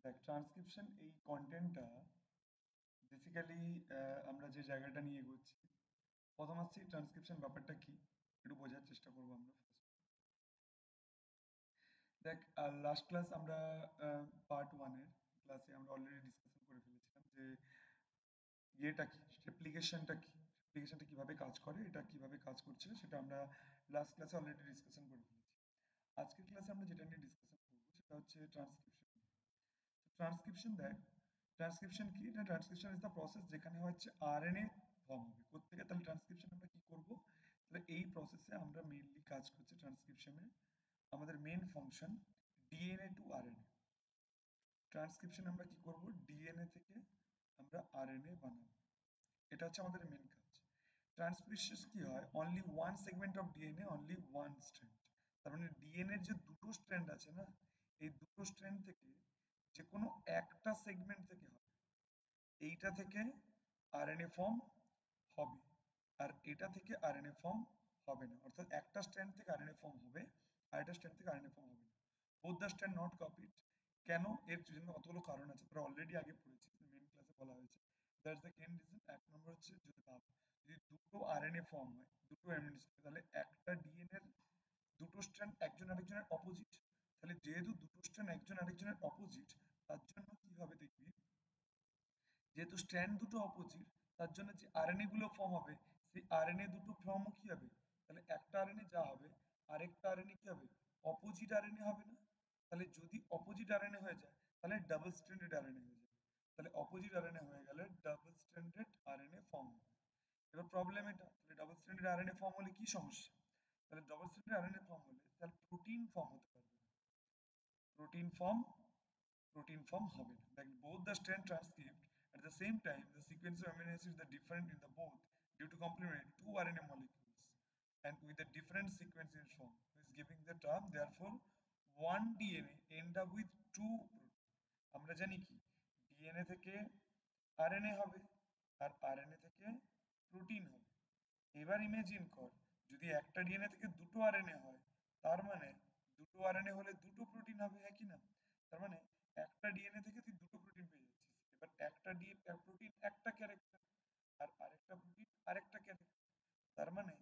দেখ ট্রান্সক্রিপশন এই কন্টেন্টটা বেসিক্যালি আমরা যে জায়গাটা নিয়ে এগোচ্ছি প্রথম আসছি ট্রান্সক্রিপশন ব্যাপারটা কি একটু বোঝার চেষ্টা করবো আমরা first। দেখ লাস্ট ক্লাস আমরা পার্ট ওয়ানের ক্লাসে আমরা অলরেডি ডিসকাশন করে ফেলেছিলাম যে ইয়েটা কি অ্যাপ্লিকেশনটা কিভাবে কাজ করে এটা কিভাবে কাজ করছে সেটা আমরা লাস্ট ক্লাসে অলরেডি ডিসকাশন করে ফেলেছি। আজকের ক্লাসে আমরা যেটা নিয়ে ডিসকাশন করবো সেটা হচ্ছে ট্রান্সক্রিপশন। ট্রান্সক্রিপশন দেখ ট্রান্সক্রিপশন কি না ট্রান্সক্রিপশন ইজ দ্য প্রসেস যেখানে হচ্ছে আরএনএ ফর্ম হবে কোত্থেকে তাহলে ট্রান্সক্রিপশন আমরা কি করব তাহলে এই প্রসেসে আমরা মেইনলি কাজ করছি ট্রান্সক্রিপশনে আমাদের main function DNA to RNA. Transcription আমরা কি করব ডিএনএ থেকে আমরা আরএনএ বানাবো, এটা হচ্ছে আমাদের মেইন কাজ। ট্রান্সক্রিপশন কি হয় only one segment of DNA only one strand, তার মানে ডিএনএ যে দুটো স্ট্র্যান্ড আছে না এই দুটো স্ট্র্যান্ড থেকে যে কোনো একটা সেগমেন্ট থেকে হবে, এইটা থেকে আরএনএ ফর্ম হবে আর এটা থেকে আরএনএ ফর্ম হবে না, অর্থাৎ একটা স্ট্র্যান্ড থেকে আরএনএ ফর্ম হবে আর একটা স্ট্র্যান্ড থেকে আরএনএ ফর্ম হবে না, both the strand not copied. কেন? এর জন্য কতগুলো কারণ আছে, তোরা অলরেডি আগে পড়েছিস, মেন ক্লাসে বলা হয়েছে। দ্যাটস দ্য কেন রিজন। এক নম্বর হচ্ছে যদি ভাব যদি দুটো আরএনএ ফর্ম হয় দুটো অ্যামিনো অ্যাসিড তাহলে একটা ডিএনএ এর দুটো স্ট্র্যান্ড একজন আরেকজনের অপোজিট, তাহলে যেহেতু দুটো স্ট্র্যান্ড একজন আরেকজনের অপোজিট তার জন্য কি হবে দেখবি যেহেতু স্ট্র্যান্ড দুটো অপোজিট তার জন্য যে আরএনএ গুলো ফর্ম হবে সেই আরএনএ দুটো ফর্মও কি হবে, তাহলে একটা আরএনএ যা হবে আরেকটা আরএনএ কি হবে অপোজিট আরএনএ হবে না, তাহলে যদি অপোজিট আরএনএ হয়ে যায় তাহলে ডাবল স্ট্র্যান্ডেড আরএনএ হয়ে যাবে, তাহলে অপোজিট আরএনএ হয়ে গেলে ডাবল স্ট্র্যান্ডেড আরএনএ ফর্ম হবে। এবার প্রবলেম এটা, তাহলে ডাবল স্ট্র্যান্ডেড আরএনএ ফর্ম হলে কি সমস্যা, তাহলে ডাবল স্ট্র্যান্ডেড আরএনএ ফর্ম হলে তাহলে প্রোটিন ফর্ম হতে পারবে না, প্রোটিন ফর্ম protein form হবে না। Like both the strand transcript at the same time, the sequence of amino acids are different in the both due to complement two RNA molecules and with a different sequence in form, is giving the term therefore one DNA end up with two protein. আমরা জানি কি DNA থেকে RNA হবে আর RNA থেকে protein হবে। এবার imagine কর যদি একটা ডিএনএ থেকে দুটো আরএনএ হয় তার মানে দুটো আরএনএ হলে দুটো প্রোটিন হবে, হ্যাঁ কি না? তার মানে একটা ডিএনএ থেকে তুই দুটো প্রোটিন পেয়ে যাচ্ছিস। এবার একটা প্রোটিন একটা ক্যারেক্টার আর আরেকটা প্রোটিন আরেকটা ক্যারেক্টার, তার মানে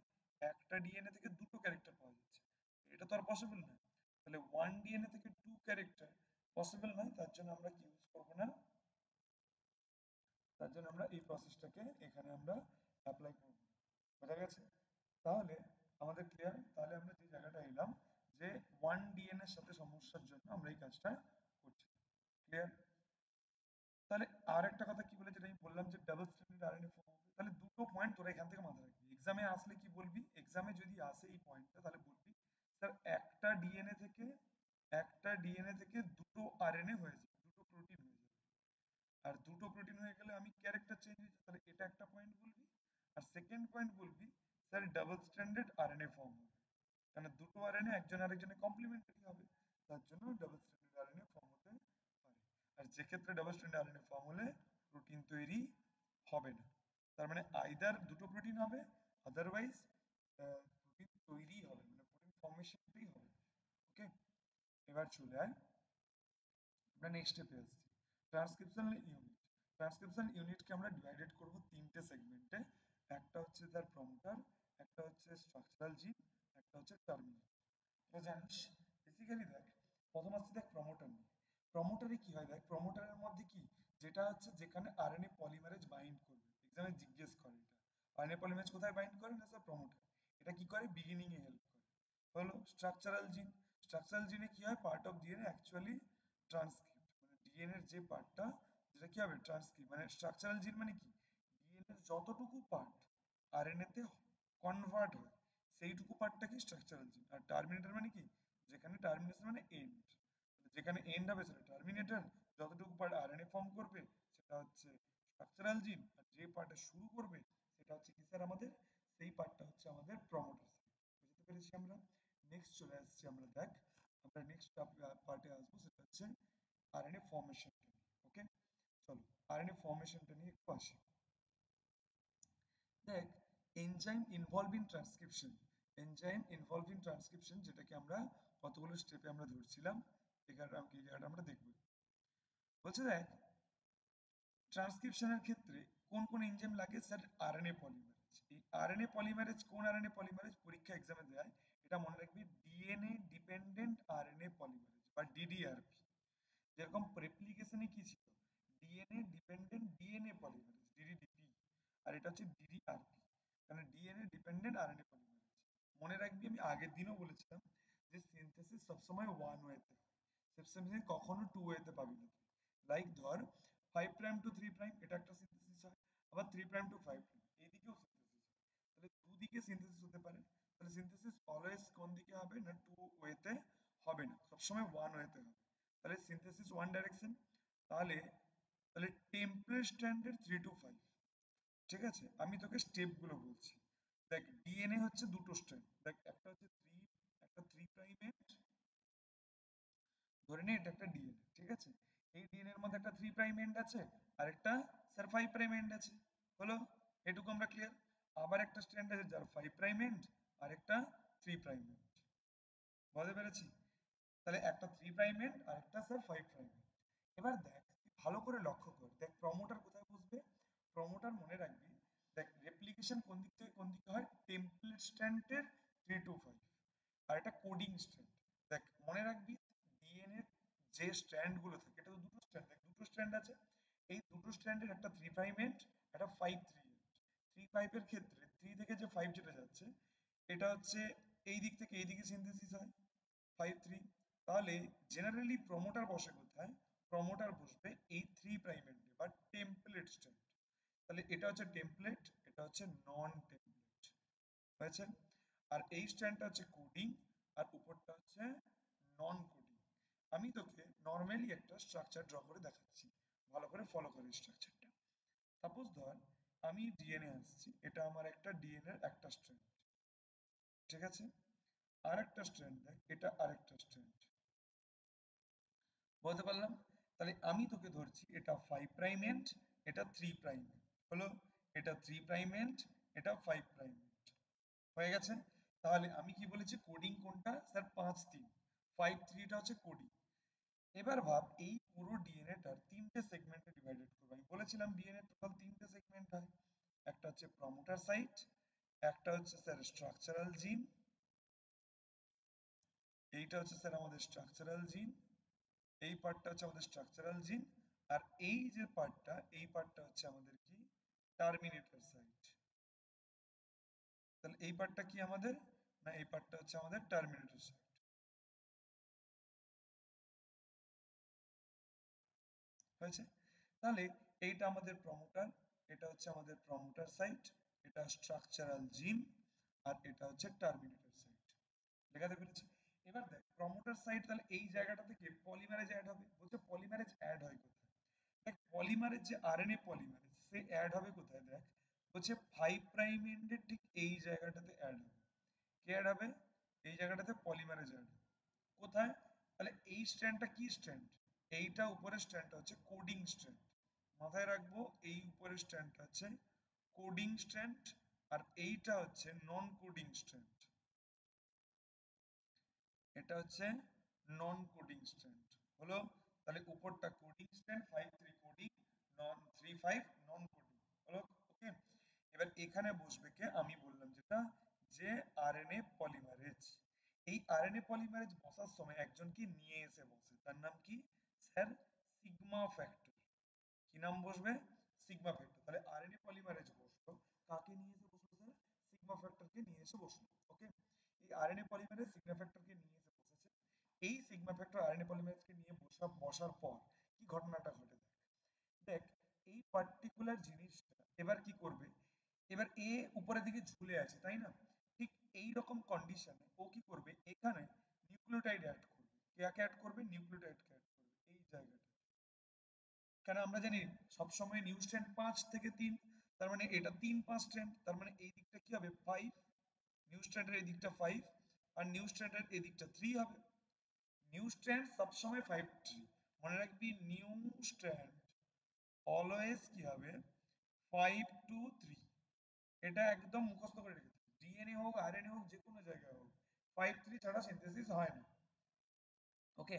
একটা ডিএনএ থেকে দুটো ক্যারেক্টার পাওয়া যাচ্ছে, এটা তো আর পসিবল না। তাহলে ওয়ান ডিএনএ থেকে টু ক্যারেক্টার পসিবল নয়, তার জন্য আমরা কি ইউজ করবো না, তার জন্য আমরা এই প্রসেসটাকে এখানে আমরা অ্যাপ্লাই করব। বোঝা গেছে? তাহলে আমাদের ক্লিয়ার, তাহলে আমরা যে জায়গাটা এলাম যে ওয়ান ডিএনএ এর সাথে সমস্যার জন্য আমরা এই কাজটা করছি। ক্লিয়ার? তাহলে আর একটা কথা কি বলে যেটা আমি বললাম যে ডাবল স্ট্র্যান্ডেড আরএনএ ফর্ম হবে, তাহলে দুটো পয়েন্ট তোরা এখান থেকে মাথায় রাখবি, এক্সামে আসলে কি বলবি, এক্সামে যদি আসে এই পয়েন্টটা তাহলে বলবি স্যার একটা ডিএনএ থেকে দুটো আরএনএ হয়ে যাবে, দুটো প্রোটিন হয়ে যাবে, আর দুটো প্রোটিন হয়ে গেলে আমি ক্যারেক্টার চেঞ্জ হয়েছে, তাহলে এটা একটা পয়েন্ট বলবি। আর সেকেন্ড পয়েন্ট বলবি sir double stranded RNA form হবে, কারণ দুটো আরএনএ একজন আরেকজনের কমপ্লিমেন্টারি হবে, তার জন্য ডাবল স্ট্র্যান্ডেড আরএনএ ফর্ম হতে পারে। আর যে ক্ষেত্রে ডাবল স্ট্র্যান্ডেড আরএনএ ফর্ম হলে প্রোটিন তৈরি হবে না, তার মানে আইদার দুটো প্রোটিন হবে আদারওয়াইজ প্রোটিন তৈরি হবে, মানে প্রোটিন ফর্মেশনটাই হবে। ওকে, এবার চলে আয় আমরা নেক্সট স্টেপে আসছি, ট্রান্সক্রিপশনাল ইউনিট। ট্রান্সক্রিপশন ইউনিটকে আমরা ডিভাইডেড করব তিনটে সেগমেন্টে, একটা হচ্ছে তার প্রমোটার, একটা হচ্ছে স্ট্রাকচারাল জিন, একটা হচ্ছে টার্মিনাল। তো জানিস বেসিক্যালি দেখ প্রথম আসছে দেখ প্রমোটার নিয়ে। প্রমোটারে কি হয় দেখ, প্রমোটারের মধ্যে কি যেটা হচ্ছে যেখানে আরএনএ পলিমারেজ বাইন্ড করবে, এক্সামে জিজ্ঞেস করে এটা আরএনএ পলিমারেজ কোথায় বাইন্ড করে না স্যার প্রমোটার, এটা কি করে বিগিনিং এ হেল্প করে। হলো স্ট্রাকচারাল জিন, স্ট্রাকচারাল জিনে কি হয় part of DNA actually transcript, মানে ডিএনএ এর যে পার্টটা যেটা কি হবে ট্রান্সক্রিপ্ট, মানে স্ট্রাকচারাল জিন মানে কি ডিএনএ এর যতটুকু পার্ট আরএনএ তে কনভার্ট হয় সেইটুকু পার্টটা কি স্ট্রাকচারাল জিন। আর টার্মিনেটর মানে কি যেখানে টার্মিনেশন মানে এন্ড, যেখানে এন্ড হবে সেটা টার্মিনেটর, যতটুকু পার্ট আরএনএ ফর্ম করবে সেটা হচ্ছে স্ট্রাকচারাল জিন, আর যে পার্টে শুরু করবে সেটা হচ্ছে কি স্যার আমাদের সেই পার্টটা হচ্ছে আমাদের প্রমোটার। বুঝতে পেরেছি আমরা? নেক্সট চলে আসছি আমরা দেখ, আমরা নেক্সট পার্টে আসবো সেটা হচ্ছে আরএনএ ফর্মেশনটা নিয়ে। ওকে, চলো আরএনএ ফর্মেশনটা নিয়ে একটু আসি। দেখ enzyme involve in transcription, enzyme involve in transcription যেটাকে আমরা কতগুলো স্টেপে আমরা ধরছিলাম, এই জায়গাটা আমরা দেখবো। বলছে দেখ ট্রান্সক্রিপশনের ক্ষেত্রে কোন কোন এনজাইম লাগে স্যার আরএনএ পলিমারেজ। এই আরএনএ পলিমারেজ কোন আরএনএ পলিমারেজ পরীক্ষা এক্সামে দেয় এটা মনে রাখবি ডিএনএ ডিপেন্ডেন্ট আরএনএ পলিমারেজ বা ডিডিআরপি। যেরকম রেপ্লিকেশনে কি ছিল ডিএনএ ডিপেন্ডেন্ট ডিএনএ পলিমারেজ ডিডিডিপি, আর এটা হচ্ছে ডিডিআরপি মানে ডিএনএ ডিপেন্ডেন্ট আরএনএ পলিমারেজ। মনে রাখবি আমি আগের দিনও বলেছিলাম যে সিনথেসিস সবসময় ওয়ান ওয়েতে হয়, সিনথেসিস কখনো টু ওয়েতে পাবি না। লাইক ধর 5 প্রাইম টু 3 প্রাইম এটা একটা সিনথেসিস হয়, আবার 3 প্রাইম টু 5 প্রাইম এইদিকেও সিনথেসিস হয়। তাহলে দুদিকে সিনথেসিস হতে পারে, তাহলে সিনথেসিস অলওয়েজ কোন দিকে হবে না টু ওয়েতে হবে না, সবসময় ওয়ান ওয়েতে হবে। তাহলে সিনথেসিস ওয়ান ডাইরেকশন। তাহলে তাহলে টেম্পলেট স্ট্যান্ডার্ড 3 to 5। ঠিক আছে আমি তোকে স্টেপ গুলো বলছি। দেখ ডিএনএ হচ্ছে দুটো স্ট্র্যান্ড, দেখ একটা হচ্ছে একটা 3 প্রাইম এন্ড, ধরে নে এটা একটা ডিএনএ, ঠিক আছে এই ডিএনএ এর মধ্যে একটা 3 প্রাইম এন্ড আছে আর একটা স্যার 5 প্রাইম এন্ড আছে। হলো এটুকু আমরা ক্লিয়ার। আবার একটা স্ট্র্যান্ড আছে যার 5 প্রাইম এন্ড আর একটা 3 প্রাইম এন্ড, বুঝতে পেরেছি? তাহলে একটা 3 প্রাইম এন্ড আর একটা স্যার 5 প্রাইম এন্ড। এবার দেখ তুই ভালো করে লক্ষ্য কর, দেখ প্রমোটার কোথায় বসবে, প্রমোটার মনে রাখবি দেখ রেপ্লিকেশন কোন দিক থেকে কোন দিকে হয় টেমপ্লেট স্ট্র্যান্ডের 3 to 5, আর এটা কোডিং স্ট্র্যান্ড। দেখ মনে রাখবি ডিএনএ যে স্ট্র্যান্ড গুলো থাকে এটা তো দুটো স্ট্র্যান্ড, দেখ দুটো স্ট্র্যান্ড আছে, এই দুটো স্ট্র্যান্ডের একটা 3 প্রাইম এন্ড একটা 5 3 এন্ড। 3 5 এর ক্ষেত্রে 3 থেকে যে 5 যেটা যাচ্ছে এটা হচ্ছে এই দিক থেকে এই দিকে সিনথেসিস হয় 5 3। তাহলে জেনারেলি প্রমোটার বসে কোথায়, প্রমোটার বসবে এই 3 প্রাইম এন্ডে বা টেমপ্লেট স্ট্র্যান্ড। তাহলে এটা হচ্ছে টেমপ্লেট, এটা হচ্ছে নন টেমপ্লেট, হয়েছে? আর এই স্ট্যান্ডটা হচ্ছে কোডিং আর উপরটা হচ্ছে নন কোডিং। আমি তোকে নর্মালি একটা স্ট্রাকচার ড্র করে দেখাচ্ছি, ভালো করে ফলো করে স্ট্রাকচারটা। সাপোজ ধর আমি ডিএনএ আসছি, এটা আমার একটা ডিএনএ এর একটা স্ট্র্যান্ড, ঠিক আছে আর একটা স্ট্র্যান্ড দেখ এটা আরেকটা স্ট্র্যান্ড, বলতে পারলাম? তাহলে আমি তোকে ধরছি এটা 5 প্রাইম এন্ড এটা 3 প্রাইম এন্ড, হলো এটা 3 প্রাইম এন্ড এটা 5 প্রাইম এন্ড, হয়ে গেছে? তাহলে আমি কি বলেছি কোডিং কোনটা স্যার 5 3, 5 3টা হচ্ছে কোডিং। এবার ভাব এই পুরো ডিএনএটার তিনটে সেগমেন্টে ডিভাইডেড করবো, আমি বলেছিলাম ডিএনএ টোটাল তিনটে সেগমেন্ট হয়, একটা হচ্ছে প্রমোটার সাইট, একটা হচ্ছে স্যার স্ট্রাকচারাল জিন, এইটা হচ্ছে স্যার আমাদের স্ট্রাকচারাল জিন, এই পার্টটা হচ্ছে আমাদের স্ট্রাকচারাল জিন, আর এই যে পার্টটা এই পার্টটা হচ্ছে আমাদের কি টার্মিনেটর সাইট। তাহলে এই পার্টটা কি আমাদের, না এই পার্টটা হচ্ছে আমাদের টার্মিনেটর সাইট, হয়েছে? তাহলে এইটা আমাদের প্রমোটার, এটা হচ্ছে আমাদের প্রমোটার সাইট, এটা স্ট্রাকচারাল জিন আর এটা হচ্ছে টার্মিনেটর সাইট, দেখাতে পেরেছি? এবার দেখ প্রমোটার সাইট তাহলে এই জায়গাটা থেকে পলিমারেজ অ্যাড হবে, বলছে পলিমারেজ অ্যাড হয় কোথায়, দেখ পলিমারেজ যে আরএনএ পলিমারেজ সে অ্যাড হবে কোথায়, দেখ বলছে 5 প্রাইম এন্ডের ঠিক এই জায়গাটাতে অ্যাড হবে। কে অ্যাড হবে, এই জায়গাটাতে পলিমারেজ অ্যাড হবে। কোথায়, তাহলে এই স্ট্র্যান্ডটা কি স্ট্র্যান্ড, এইটা উপরের স্ট্র্যান্ডটা হচ্ছে কোডিং স্ট্র্যান্ড, মাথায় রাখবো এই উপরের স্ট্র্যান্ডটা হচ্ছে কোডিং স্ট্র্যান্ড আর এইটা হচ্ছে নন কোডিং স্ট্র্যান্ড, এটা হচ্ছে নন কোডিং স্ট্র্যান্ড, হলো? তাহলে উপরটা কোডিং স্ট্র্যান্ড 5 3 কোডিং, নন 3 5 নন কোডিং, হলো? ওকে, এবার এখানে বসবে কে, আমি বললাম যেটা যে আরএনএ পলিমারেজ। এই আরএনএ পলিমারেজ বসার সময় একজনকে নিয়ে এসে বসে, তার নাম কি স্যার সিগমা ফ্যাক্টর। কি নাম বসবে, সিগমা ফ্যাক্টর। তাহলে আরএনএ পলিমারেজ বসলো, কাকে নিয়ে এসে বসলো স্যার, সিগমা ফ্যাক্টরকে নিয়ে এসে বসলো। ওকে, এই আরএনএ পলিমারেজ সিগমা ফ্যাক্টরকে নিয়ে এসে বসেছে। এই সিগমা ফ্যাক্টর আরএনএ পলিমারেজকে নিয়ে বসার পর কি ঘটনাটা ঘটে, দেখ দেখ এই পার্টিকুলার জিনিসটা এবার কি করবে, এবার এ উপরের দিকে ঝুলে আছে তাই না, ঠিক এই রকম কন্ডিশনে ও কি করবে এখানে নিউক্লিওটাইড অ্যাড করবে, কাকে অ্যাড করবে, নিউক্লিওটাইডকে অ্যাড করবে এই জায়গাটা। কেন আমরা জানি সবসময় নিউ স্ট্র্যান্ড 5 থেকে 3, তার মানে এটা 3 5 স্ট্র্যান্ড, তার মানে এই দিকটা কি হবে 5, নিউ স্ট্র্যান্ডের এই দিকটা 5 আর নিউ স্ট্র্যান্ডের এই দিকটা 3 হবে। নিউ স্ট্র্যান্ড সবসময় 5 3, মনে রাখবি নিউ স্ট্র্যান্ড অলওয়েজ কি হবে 5 2 3, এটা একদম মুখস্থ করে রেখেছে, ডিএনএ হোক আরএনএ হোক যে কোনো জায়গায় হোক 5 3 ছাড়া সিনথেসিস হয় না। ওকে,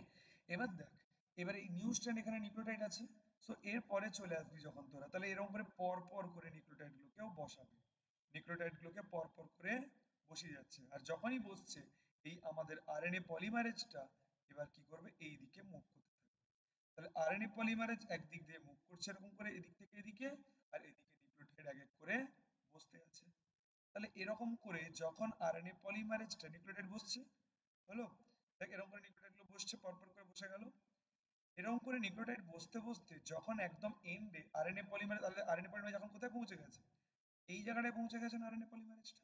এবার দেখ এবারে এই নিউ স্ট্র্যান্ড এখানে নিউক্লিওটাইড আছে, সো এর পরে চলে আসবি যখন তোরা, তাহলে এরকম করে পর পর করে নিউক্লিওটাইড গুলোকেও বসাবে, নিউক্লিওটাইড গুলোকে পর পর করে বসিয়ে যাচ্ছে, আর যখনই বসছে এই আমাদের আরএনএ পলিমারেজটা এবার কি করবে, এই দিকে মুভ করতে থাকবে। তাহলে আরএনএ পলিমারেজ একদিক দিয়ে মুভ করছে এরকম করে এদিক থেকে এদিকে, আর এদিকে নিউক্লিওটাইড এক এক করে বসতে আছে। তাহলে এরকম করে যখন আরএনএ পলিমারেজটা নিউক্লিওটাইড বসছে, হলো, দেখ এরকম করে নিউক্লিওটাইড গুলো বসছে পরপর করে বসে গেল, এরকম করে নিউক্লিওটাইড বসতে বসতে যখন একদম এন্ডে আরএনএ পলিমারেজ, তাহলে আরএনএ পলিমারেজ এখন কোথায় পৌঁছে গেছে, এই জায়গাটায় পৌঁছে গেছে না আরএনএ পলিমারেজটা।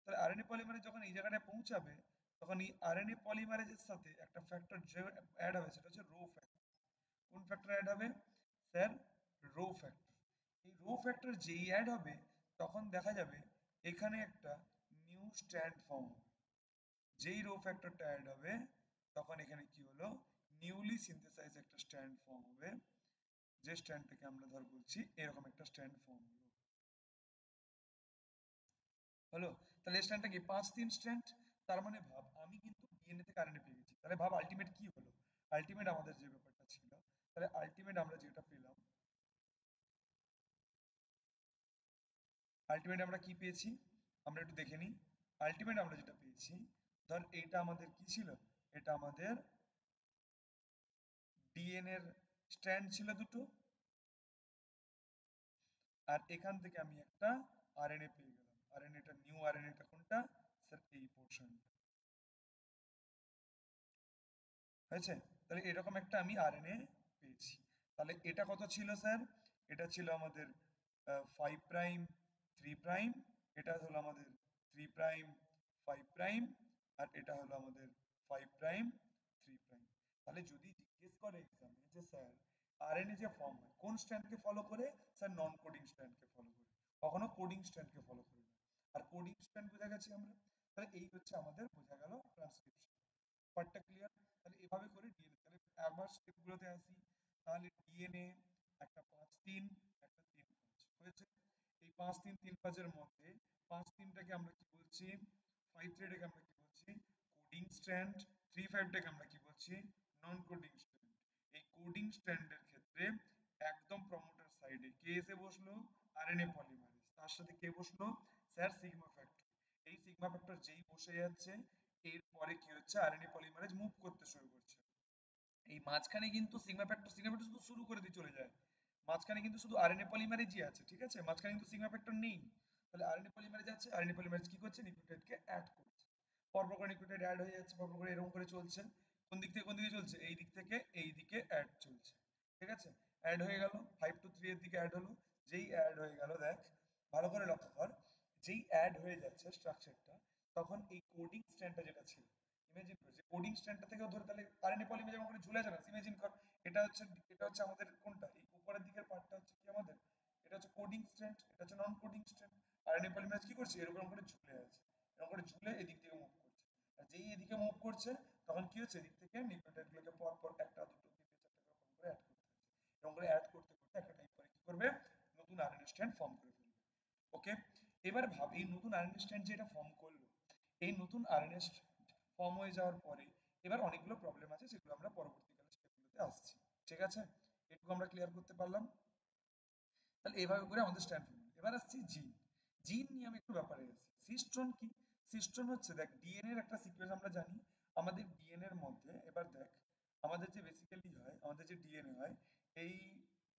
তাহলে আরএনএ পলিমারেজ যখন এই জায়গাটায় পৌঁছাবে, তখন এই আরএনএ পলিমারেজের সাথে একটা ফ্যাক্টর যে অ্যাড হবে সেটা হচ্ছে রো ফ্যাক্টর। কোন ফ্যাক্টর অ্যাড হবে স্যার, রো ফ্যাক্টর। এই রো ফ্যাক্টর যেই অ্যাড হবে তখন দেখা যাবে এখানে একটা নিউ স্ট্র্যান্ড ফর্ম হবে। যেই রো ফ্যাক্টরটা অ্যাড হবে তখন এখানে কি হলো, নিউলি সিনথেসাইজ একটা স্ট্র্যান্ড ফর্ম হবে, যে স্ট্র্যান্ডটাকে আমরা ধর বলছি এরকম একটা স্ট্র্যান্ড ফর্ম হলো। হলো, তাহলে এই স্ট্র্যান্ডটা কি 5-3 স্ট্র্যান্ড, তার মানে ভাব আমি কিন্তু ডিএনএ থেকে আরএনএ পেয়ে গেছি, তাহলে ভাব আলটিমেট কি হলো, আলটিমেট আমাদের যে ব্যাপারটা ছিল, তাহলে আলটিমেট আমরা যেটা পেলাম, আলটিমেট আমরা কি পেয়েছি আমরা একটু দেখে নিই। আলটিমেট আমরা যেটা পেয়েছি, ধর এইটা আমাদের কি ছিল, এটা আমাদের ডিএনএ এর স্ট্র্যান্ড ছিল দুটো, আর এখান থেকে আমি একটা আরএনএ পেয়ে গেলাম, আরএনএটা নিউ আরএনএটা কোনটা স্যার, এই পোর্শনটা হয়েছে। তাহলে এরকম একটা আমি আরএনএ পেয়েছি। তাহলে এটা কত ছিল স্যার, এটা ছিল আমাদের 5 প্রাইম 3 প্রাইম, এটা হলো আমাদের 3 প্রাইম 5 প্রাইম, আর এটা হলো আমাদের 5 প্রাইম 3 প্রাইম। তাহলে যদি জিজ্ঞেস করে এক্সামে যে স্যার আরএনএ যে ফর্ম হয় কোন স্ট্র্যান্ডকে ফলো করে, স্যার নন কোডিং স্ট্র্যান্ডকে ফলো করে, কখনো কোডিং স্ট্র্যান্ডকে ফলো করে না। আর কোডিং স্ট্র্যান্ড বোঝা গেছে আমরা, তাহলে এই হচ্ছে আমাদের বোঝা গেল ট্রান্সক্রিপশন পার্টটা ক্লিয়ার। তাহলে এভাবে করে ডিএনএ, তাহলে একবার স্টেপগুলোতে আসি, তাহলে ডিএনএ একটা 5-3 একটা 3-5 হয়েছে। এই 5-3-3-5 এর মধ্যে 5-3টাকে আমরা কি বলছি, 5-3টাকে আমরা কি বলছি কোডিং স্ট্র্যান্ড, 3-5টাকে আমরা কি বলছি নন কোডিং স্ট্র্যান্ড। এই কোডিং স্ট্র্যান্ডের ক্ষেত্রে একদম প্রমোটার সাইডে কে এসে বসলো, আরএনএ পলিমারেজ, তার সাথে কে বসলো স্যার সিগমা ফ্যাক্টর। এই সিগমা ফ্যাক্টর যেই বসে যাচ্ছে এরপরে কি হচ্ছে আরএনএ পলিমারেজ মুভ করতে শুরু করছে। এই মাঝখানে কিন্তু সিগমা ফ্যাক্টর শুধু শুরু করে দিয়ে চলে যায়, মাঝখানে কিন্তু শুধু আরএনএ পলিমারেজই আছে, ঠিক আছে, মাঝখানে কিন্তু সিগমা ফ্যাক্টর নেই। তাহলে আরএনএ পলিমারেজ আছে, আরএনএ পলিমারেজ কি করছে নিউক্লিওটাইডকে অ্যাড করছে, পরপর করে নিউক্লিওটাইড অ্যাড হয়ে যাচ্ছে, পরপর করে এরকম করে চলছে, কোন দিক থেকে কোন দিকে চলছে, এই দিক থেকে এই দিকে অ্যাড চলছে, ঠিক আছে। অ্যাড হয়ে গেল 5 to 3 এর দিকে অ্যাড হলো, যেই অ্যাড হয়ে গেল দেখ ভালো করে লক্ষ্য কর, যেই অ্যাড হয়ে যাচ্ছে স্ট্রাকচারটা, তখন এই কোডিং স্ট্র্যান্ডটা যেটা ছিল, ইমাজিন কর যে কোডিং স্ট্র্যান্ডটা থেকেও ধরে তাহলে আরএনএ পলিমার যেমন করে ঝুলে আছে না, ইমাজিন কর এটা হচ্ছে, এটা হচ্ছে আমাদের কোনটা, এই উপরের দিকের পার্টটা হচ্ছে কি আমাদের, এটা হচ্ছে কোডিং স্ট্র্যান্ড, এটা হচ্ছে নন কোডিং স্ট্র্যান্ড। আরএনএ পলিমারেজ কি করছে এরকম করে ঝুলে আছে, এরকম করে ঝুলে এদিক থেকে মুভ করছে, আর যেই এদিকে মুভ করছে তখন কি হচ্ছে এদিক থেকে নিউক্লিওটাইড গুলোকে পর পর একটা দুটো তিনটে চারটে করে অ্যাড করতে হচ্ছে, এরকম করে অ্যাড করতে করতে একটা টাইপ করে কি করবে নতুন আরএনএ স্ট্র্যান্ড ফর্ম করে ফেলবে। ওকে, এবার ভাব এই নতুন আরএনএ স্ট্র্যান্ড যেটা ফর্ম করলো, এই নতুন আরএনএ ফর্ম হয়ে যাওয়ার পরে এবার অনেকগুলো প্রবলেম আছে, সেগুলো আমরা পরবর্তীকালে স্টেপগুলোতে আসছি, ঠিক আছে, এটুকু আমরা ক্লিয়ার করতে পারলাম। তাহলে এইভাবে করে আমাদের স্ট্যান্ড ফর্ম। এবার আসছি জিন, জিন নিয়ে আমি একটু ব্যাপারে আসছি। সিস্ট্রন কি, সিস্ট্রন হচ্ছে দেখ ডিএনএ এর একটা সিকোয়েন্স আমরা জানি, আমাদের ডিএনএ এর মধ্যে এবার দেখ আমাদের যে বেসিক্যালি হয় আমাদের যে ডিএনএ হয় এই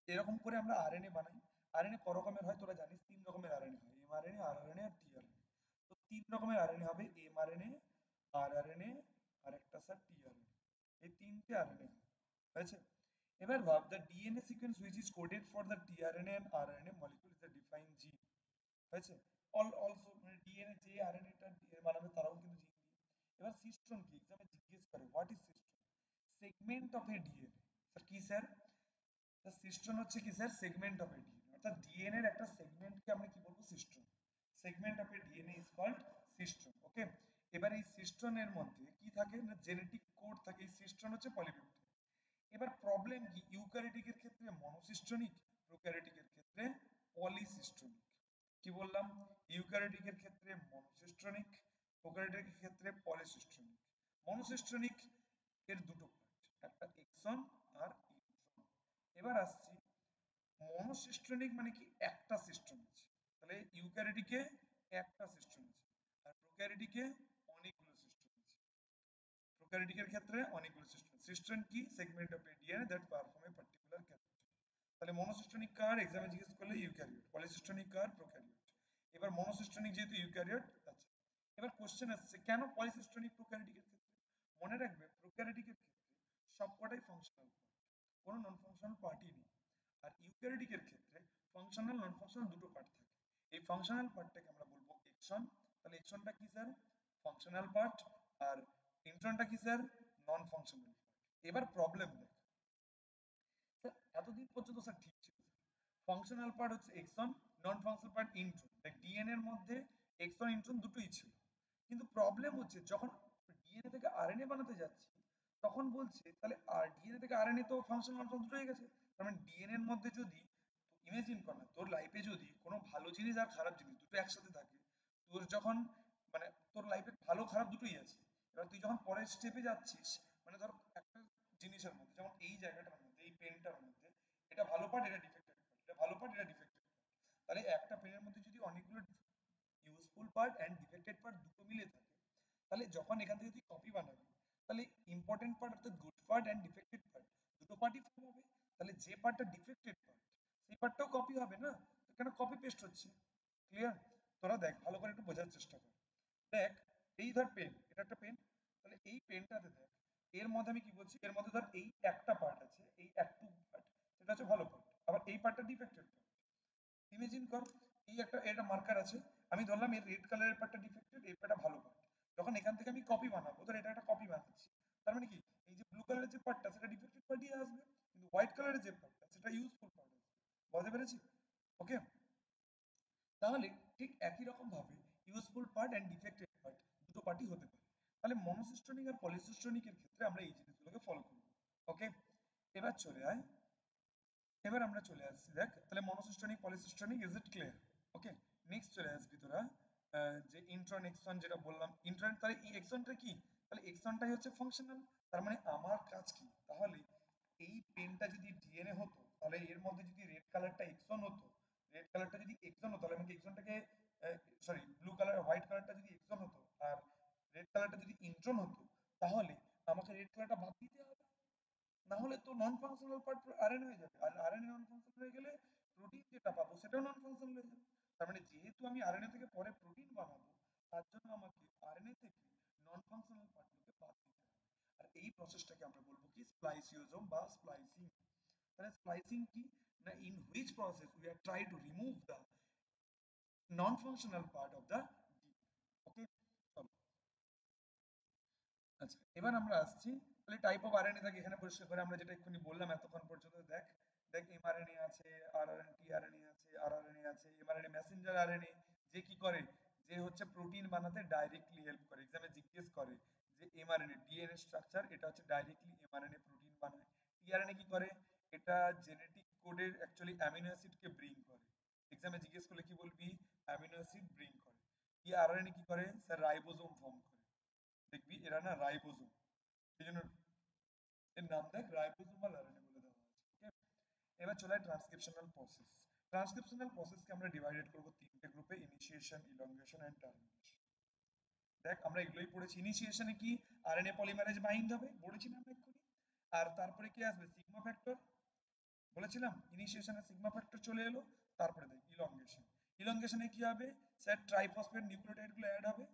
এরকম করে আমরা আরএনএ বানাই। আরএনএ ক রকমের হয় তোরা জানিস, 3 রকমের আরএনএ হয়, এমআরএনএ আরআরএনএ আর টিআরএনএ। তো 3 রকমের আরএনএ হবে, এমআরএনএ আরআরএনএ আর একটা স্যার টিআরএনএ, এই 3টে আরএনএ হয়েছে। এবার ভাব the DNA sequence which is coded for the tRNA and RNA molecule is a defined gene হয়েছে। অলসো মানে ডিএনএ যে আরএনএটা বানাবে তারাও কিন্তু জিন দিয়ে। এবার সিস্ট্রন কি এক্সামে জিজ্ঞেস করে, what is cistron, segment of a DNA. Sir কি স্যার, স্যার সিস্ট্রন হচ্ছে কি sir segment of a DNA, অর্থাৎ ডিএনএ এর একটা সেগমেন্টকে আমরা কি বলবো cistron, segment of a DNA is called cistron. Okay, এবার এই সিস্ট্রনের মধ্যে কি থাকে না জেনেটিক কোড থাকে, এই সিস্ট্রন হচ্ছে পলিপেপটাইড। এবার প্রবলেম কি ইউক্যারিওটিকের ক্ষেত্রে মনোসিস্টনিক, প্রোক্যারিওটিকের ক্ষেত্রে পলিসিস্টনিক। কি বললাম, ইউক্যারিওটিকের ক্ষেত্রে মনোসিস্টনিক, প্রোক্যারিওটিকের ক্ষেত্রে পলিসিস্টনিক। মনোসিস্টনিক এর দুটো পার্ট, একটা এক্সন আর ইন্ট্রন। এবার আসছি মনোসিস্টেনিক মানে কি একটা সিস্টেম আছে, তাহলে ইউক্যারিওটিকে একটা সিস্টেম আছে আর প্রোক্যারিওটিকে অনেকগুলো সিস্টেম আছে। প্রোক্যারিওটিকের ক্ষেত্রে অনেকগুলো সিস্টেম। সিস্টেম কি? Segment of a DNA that perform a particular character. তাহলে মনোসিস্টেনিক কার এক্সামে জিজ্ঞেস করলে ইউক্যারিওট, পলিসিস্টেনিক কার প্রোক্যারিওট। এবার মনোসিস্টেনিক যেহেতু ইউক্যারিওট আছে, এবার কোশ্চেন আসছে কেন পলিসিস্টেনিক প্রোক্যারিওটিকের ক্ষেত্রে? মনে রাখবে প্রোক্যারিওটিকের ক্ষেত্রে সবকটাই ফাংশনাল পার্ট, কোনো নন ফাংশনাল পার্টই নেই। আর ইউক্যারিওটিকের ক্ষেত্রে ফাংশনাল নন ফাংশনাল দুটো পার্ট থাকে। এই ফাংশনাল পার্টটাকে আমরা বলবো এক্সন। তাহলে এক্সনটা কি স্যার? Functional part. আর ইন্ট্রনটা কি স্যার? Non functional part. এবার প্রবলেম দেখ স্যার, এতদিন পর্যন্ত স্যার ঠিক ছিল, ফাংশনাল পার্ট হচ্ছে exon, non functional part intron, দেখ ডিএনএ এর মধ্যে এক্সন ইন্ট্রন দুটোই ছিল। কিন্তু প্রবলেম হচ্ছে যখন ডিএনএ থেকে আরএনএ বানাতে যাচ্ছি তখন বলছে তাহলে আর ডিএনএ থেকে আরএনএ তো ফাংশনাল নন ফাংশনাল হয়ে গেছে। তার মানে ডিএনএ এর মধ্যে যদি ইমেজিন কর না, তোর লাইফে যদি কোনো ভালো জিনিস আর খারাপ জিনিস দুটো একসাথে থাকে, তোর যখন মানে তোর লাইফে ভালো খারাপ দুটোই আছে, এবার তুই যখন পরের স্টেপে যাচ্ছিস, মানে ধর একটা জিনিসের মধ্যে যেমন এই জায়গাটার মধ্যে এই পেনটার মধ্যে এটা ভালো পার্ট এটা ডিফেক্টেড পার্ট, এটা ভালো পার্ট এটা ডিফেক্টেড পার্ট, তাহলে একটা পেনের মধ্যে যদি অনেকগুলো useful part and defected part দুটো মিলে থাকে, তাহলে যখন এখান থেকে তুই কপি বানাবি তাহলে ইম্পর্টেন্ট পার্ট অর্থাৎ good part and defected part দুটো পার্টই ফর্ম হবে। তাহলে যে পার্টটা ডিফেক্টেড পার্ট সেই পার্টটাও কপি হবে না, তো কেন কপি পেস্ট হচ্ছে? ক্লিয়ার? তোরা দেখ ভালো করে একটু বোঝার চেষ্টা কর। দেখ এই ধর পেন, এটা একটা পেন, তাহলে এই পেনটাতে দেখ এর মধ্যে আমি কি বলছি, এর মধ্যে ধর এই একটা পার্ট আছে, এই একটু পার্ট সেটা হচ্ছে ভালো পার্ট, আবার এই পার্টটা ডিফেক্টেড পার্ট। ইমেজিন কর এই একটা এটা মার্কার আছে, আমি ধরলাম এর রেড কালারের পার্টটা ডিফেক্টেড, এই পার্টটা ভালো পার্ট। যখন এখান থেকে আমি কপি বানাবো, ধর এটা একটা কপি বানাচ্ছি, তার মানে কি এই যে ব্লু কালারের যে পার্টটা সেটা ডিফেক্টেড পার্টই আসবে, কিন্তু হোয়াইট কালারের যে পার্টটা সেটা ইউজফুল পার্ট আসবে। বুঝতে পেরেছি? ওকে, তাহলে ঠিক একই রকম ভাবে useful part and defected part দুটো পার্টই হতে পারে। তাহলে মনোসিস্টেনিক আর পলিসিস্টেনিকের ক্ষেত্রে আমরা এই জিনিসগুলোকে ফলো করব। ওকে, এবার চলে আয়, এবার আমরা চলে আসছি দেখ তাহলে monocistronic polycistronic is it clear? Okay, next চলে আসবি তোরা যে ইন্ট্রন এক্সন যেটা বললাম ইন্ট্রন, তাহলে এই এক্সনটা কি? তাহলে এক্সনটাই হচ্ছে ফাংশনাল। তার মানে আমার কাজ কি তাহলে, এই পেনটা যদি ডিএনএ হতো তাহলে এর মধ্যে যদি রেড কালারটা এক্সন হতো, রেড কালারটা যদি এক্সন হতো তাহলে আমাকে এক্সনটাকে সরি ব্লু কালার হোয়াইট কালারটা যদি এক্সন হতো আর রেড কালারটা যদি ইন্ট্রন হতো, তাহলে আমাকে রেড কালারটা বাদ দিতে হবে, না হলে তো নন ফাংশনাল পার্ট আরএনএ হয়ে যাবে, আর আরএনএ নন ফাংশনাল হয়ে গেলে প্রোটিন যেটা পাবো সেটাও নন ফাংশনাল হয়ে যাবে। তার মানে যেহেতু আমি আরএনএ থেকে পরে প্রোটিন বানাবো, তার জন্য আমাকে আরএনএ থেকে নন ফাংশনাল পার্টগুলোকে বাদ দিতে হবে। আর এই প্রসেসটাকে আমরা বলবো কি স্প্লাইসিওজম বা স্প্লাইসিং। তাহলে স্প্লাইসিং কি না, in which process we are try to remove the non functional part of the DNA. Okay, চলো আচ্ছা এবার আমরা আসছি তাহলে টাইপ অফ আরএনএ থাকে এখানে পরিষ্কার করে আমরা যেটা এক্ষুনি বললাম এতক্ষণ পর্যন্ত। দেখ দেখ এমআরএনএ আছে, আরআরএনএ, টিআরএনএ আছে, আরআরএনএ আছে, এমআরএনএ মেসেঞ্জার আরএনএ, যে কি করে, যে হচ্ছে প্রোটিন বানাতে ডাইরেক্টলি হেল্প করে। এক্সামে জিজ্ঞেস করে যে এমআরএনএ ডিএনএ স্ট্রাকচার এটা হচ্ছে ডাইরেক্টলি এমআরএনএ প্রোটিন বানায়। টিআরএনএ কি করে, এটা জেনেটিক কোডের অ্যাকচুয়ালি অ্যামিনো অ্যাসিডকে ব্রিং করে। এক্সামে জিজ্ঞেস করলে কি বলবি? অ্যামিনো অ্যাসিড ব্রিং করে। টিআরএনএ কি করে স্যার? রাইবোজোম ফর্ম করে। দেখবি এরা না রাইবোজোম, এই জন্য এর নাম দেখ রাইবোজোমাল আরএনএ বলে দেওয়া আছে। ওকে, এবার চলে ট্রান্সক্রিপশনাল প্রসেস। ট্রান্সক্রিপশনাল প্রসেসকে আমরা ডিভাইডেড করব তিনটে গ্রুপে, ইনিশিয়েশন, ইলংগেশন এন্ড টার্মিনেশন। দেখ আমরা এগুলোই পড়েছি। ইনিশিয়েশনে কি আরএনএ পলিমারেজ বাইন্ড হবে, পড়েছি না আমরা এক্ষুনি। আর তারপরে কি আসবে? সিগমা ফ্যাক্টর, বলেছিলাম ইনিশিয়েশনে সিগমা ফ্যাক্টর চলে এলো। তারপরে দেখ ইলংগেশন, ইলংগেশনে কি হবে স্যার? ট্রাইফসফেট নিউক্লিওটাইড গুলো অ্যাড হবে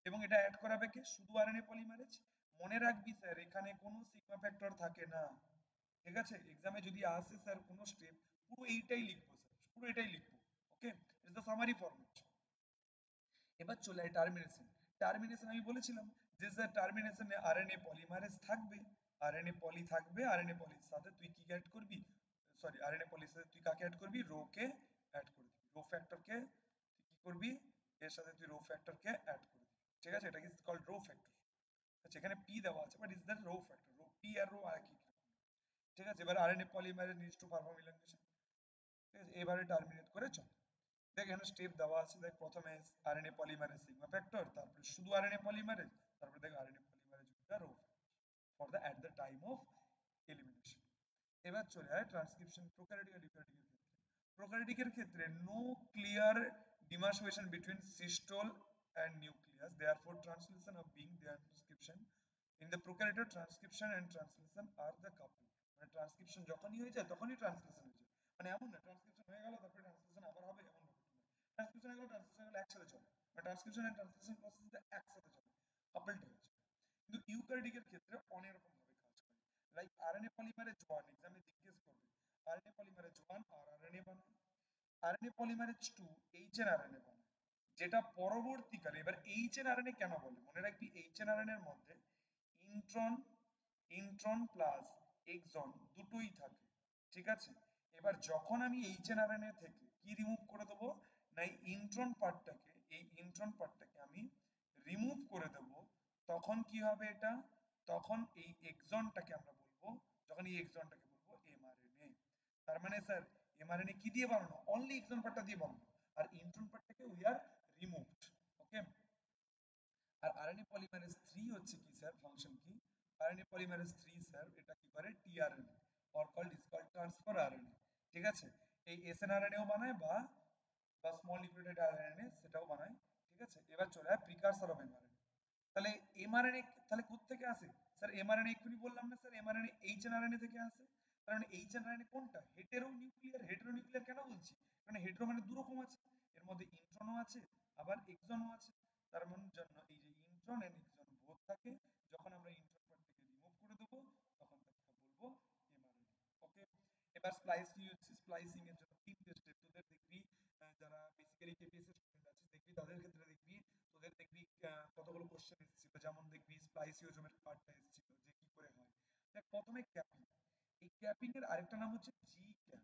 এবং এটা অ্যাড করাবে কে? শুধু আরএনএ পলিমারেজ। মনে রাখবি স্যার এখানে কোনো সিগমা ফ্যাক্টর থাকে না, ঠিক আছে? এক্সামে যদি আসে স্যার কোনো স্টেপ, পুরো এইটাই লিখবো স্যার, পুরো এটাই লিখবো। ওকে, ইটস দ্য সামারি ফরম্যাট। এবার চলে আয় টার্মিনেশন। টার্মিনেশন আমি বলেছিলাম যে স্যার টার্মিনেশনে আরএনএ পলিমারেজ থাকবে, আরএনএ পলি থাকবে, আরএনএ পলির সাথে তুই কি অ্যাড করবি? সরি, আরএনএ পলির সাথে তুই কাকে অ্যাড করবি? রো কে অ্যাড করে দিবি, রো ফ্যাক্টরকে তুই কি করবি? এর সাথে তুই রো ফ্যাক্টরকে অ্যাড করে দিবি, ঠিক আছে? এটাকে কল্ড রো ফ্যাক্টর। আচ্ছা এখানে পি দেওয়া আছে but is that rho factor, rho P আর রো একই রকম, ঠিক আছে? এবার RNA polymerase needs to perform elongation, ঠিক আছে? এবারে টার্মিনেট করে চল। দেখ এখানে স্টেপ দেওয়া আছে, দেখ প্রথমে আরএনএ পলিমারেজ সিগমা ফ্যাক্টর, তারপরে শুধু আরএনএ পলিমারেজ, তারপরে দেখ RNA polymerase with the rho for the at the time of elimination. এবার চলে যায় ট্রান্সক্রিপশন প্রোক্যারিওটিক আর ইউক্যারিওটিকের ক্ষেত্রে। প্রোক্যারিওটিকের ক্ষেত্রে no clear demarcation between cystole and nucleus, therefore translation of being their transcription. In the prokaryote, transcription and translation are the couple. মানে transcription যখনই হয়ে যায় তখনই ট্রান্সলেশন হয়ে যায়, মানে এমন না ট্রান্সক্রিপশন হয়ে গেল তারপরে ট্রান্সলেশন আবার হবে, এমন ব্যাপারটা না। ট্রান্সক্রিপশন হয়ে গেল ট্রান্সলেশন হয়ে গেল একসাথে চলে, বা ট্রান্সক্রিপশন এন্ড ট্রান্সলেশন প্রসেসটা একসাথে চলে, কাপলড হয়ে যায়। কিন্তু ইউক্যারিওটিকের ক্ষেত্রে অনেক রকম ভাবে কাজ করে। লাইক আরএনএ পলিমারেজ 1 এক্সামে জিজ্ঞেস করবে, আরএনএ পলিমারেজ 1 আর আরএনএ বানায়, RNA polymerase 2 H N RNA বানায়, যেটা পরবর্তীকালে, এবার এইচ এন আরএনএ কেন বলে মনে রাখবি, এইচ এন আরএনএ এর মধ্যে ইন্ট্রন ইন্ট্রন প্লাস এক্সন দুটোই থাকে, ঠিক আছে। এবার যখন আমি এইচ এন আরএনএ থেকে কি রিমুভ করে দেবো, না এই ইন্ট্রন পার্টটাকে, এই ইন্ট্রন পার্টটাকে আমি রিমুভ করে দেব, তখন কি হবে এটা, তখন এই এক্সনটাকে আমরা বলবো, যখন এই এক্সনটাকে বলবো এমআরএনএ। তার মানে স্যার এমআরএনএ কি দিয়ে বানানো, অনলি এক্সন পার্টটা দিয়ে বানানো, আর ইন্ট্রন পার্টটাকে উই আর রিমুভড। ওকে। আর আরএনএ পলিমারেজ 3 হচ্ছে কি স্যার, ফাংশন কি, আরএনএ পলিমারেজ 3 স্যার এটা কি করে, tRNA or called is called transfer RNA, ঠিক আছে। এই এসএনআরএনএও বানায় বা বা স্মল নিউক্লিওটাইড আরএনএ সেটাও বানায়, ঠিক আছে। এবার চলে যায় প্রিকারসর অফ এমআরএনএ। তাহলে এমআরএনএ তাহলে কোত্থেকে আসে স্যার, এমআরএনএ এক্ষুনি বললাম না স্যার, এমআরএনএ এইচএনআরএনএ থেকে আসে। তার মানে এইচএনআরএনএ কোনটা, হেটেরো নিউক্লিয়ার, হেটেরো নিউক্লিয়ার কেন বলছি, কারণ হেটেরো মানে দু রকম আছে, এর মধ্যে ইন্ট্রনও আছে আবার এক্সনও আছে, তার মানে জন্য এই যে ইন্ট্রন এন্ড এক্সন বোথ থাকে, যখন আমরা ইন্ট্রন পার্ট থেকে রিমুভ করে দেবো তখন তাকে বলবো এমআরএনএ। ওকে। এবার স্প্লাইসিং এর জন্য তিনটে স্টেপ তোদের দেখবি, যারা বেসিক্যালি কেপিএস এর স্টুডেন্ট আছে দেখবি তাদের ক্ষেত্রে দেখবি, তোদের দেখবি কতগুলো কোশ্চেন এসেছিল, যেমন দেখবি স্প্লাইসিওজোমের পার্টটা এসেছিল যে কি করে হয়। দেখ প্রথমে ক্যাপিং, এই ক্যাপিং এর আরেকটা নাম হচ্ছে জি ক্যাপ,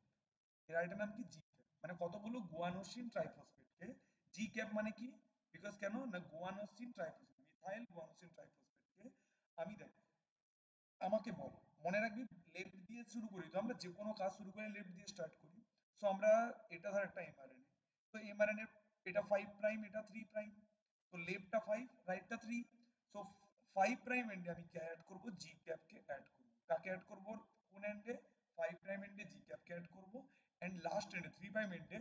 এর আরেকটা নাম কি জি ক্যাপ, মানে কতগুলো গুয়ানোসিন ট্রাইফসফেটকে, জি ক্যাপ মানে কি, বিকজ কেন না গুয়ানোসিন ট্রাইফসফেট, মিথাইল গুয়ানোসিন ট্রাইফসফেটকে আমি দেখ, আমাকে বল, মনে রাখবি লেফট দিয়ে শুরু করি তো, আমরা যে কোনো কাজ শুরু করে লেফট দিয়ে স্টার্ট করি। সো আমরা এটা ধর একটা এমআরএনএ, তো এমআরএনএ এটা 5 প্রাইম এটা 3 প্রাইম, তো লেফটটা 5 রাইটটা 3, সো 5 প্রাইম এন্ডে আমি কি অ্যাড করব, জি ক্যাপকে অ্যাড করব, কাকে অ্যাড করব, কোন এন্ডে 5 প্রাইম এন্ডে জি ক্যাপকে অ্যাড করব, এন্ড লাস্ট এন্ডে 3 প্রাইম এন্ডে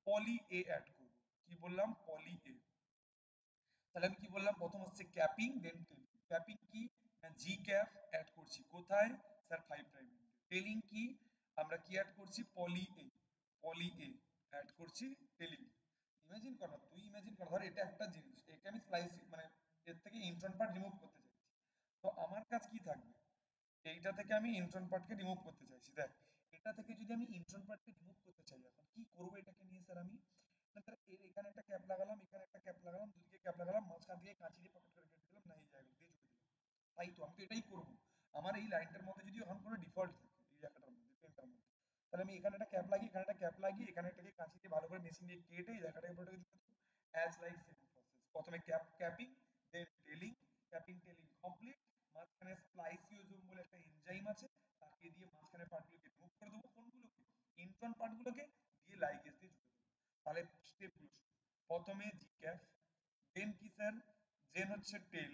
পলি এ অ্যাড করব। কি বললাম, পলি এ। তাহলে আমি কি বললাম, প্রথম হচ্ছে ক্যাপিং দেন টেলিং। ক্যাপিং কি, জি ক্যাপ অ্যাড করছি কোথায় স্যার 5 প্রাইম এন্ডে। টেলিং কি, আমরা কি অ্যাড করছি, পলি এ, পলি এ অ্যাড করছি টেলিং। ইমাজিন কর না, তুই ইমাজিন কর, ধর এটা একটা জিনিস, একে আমি স্প্লাইস মানে এর থেকে ইন্ট্রন পার্ট রিমুভ করতে চাইছি, তো আমার কাজ কি থাকবে, এইটা থেকে আমি ইন্ট্রন পার্টকে রিমুভ করতে চাইছি, দেখ এটা থেকে যদি আমি ইন্ট্রন পার্টকে রিমুভ করতে চাই, এখন কি করবো এটাকে নিয়ে স্যার আমি, না স্যার এর এখানে একটা ক্যাপ লাগালাম, এখানে একটা ক্যাপ লাগালাম, দুদিকে ক্যাপ লাগালাম, মাঝখান দিয়ে কাঁচি দিয়ে পকেট করে কেটে দিলাম, না এই জায়গাগুলো দিয়ে জুড়ে দিলাম, তাই তো আমি তো এটাই করবো। আমার এই লাইনটার মধ্যে যদি এখন কোনো ডিফল্ট থাকে এই জায়গাটার মধ্যে পেনটার মধ্যে, তাহলে আমি এখানে একটা ক্যাপ লাগিয়ে এখানে একটা ক্যাপ লাগিয়ে এখানে এটাকে কাঁচি দিয়ে ভালো করে মেশিন দিয়ে কেটে এই জায়গাটাকে পুরোটাকে জুড়ে দেবো, অ্যাজ লাইক সেম প্রসেস, প্রথমে ক্যাপিং দেন টেলিং, ক্যাপিং টেলিং কমপ্লিট, মাঝখানে স্প্লাইসিওজোম বলে একটা এনজাইম আছে, তাকে দিয়ে মাঝখানে পার্টগুলোকে রিমুভ করে দেবো, কোনগুলোকে, ইন্ট্রন পার্টগুলোকে, দিয়ে লাইগেজ দিয়ে জুড়ে দেবো। তাহলে স্টেপগুলো প্রথমে জি ক্যাপ, দেন কি স্যার, দেন হচ্ছে টেল,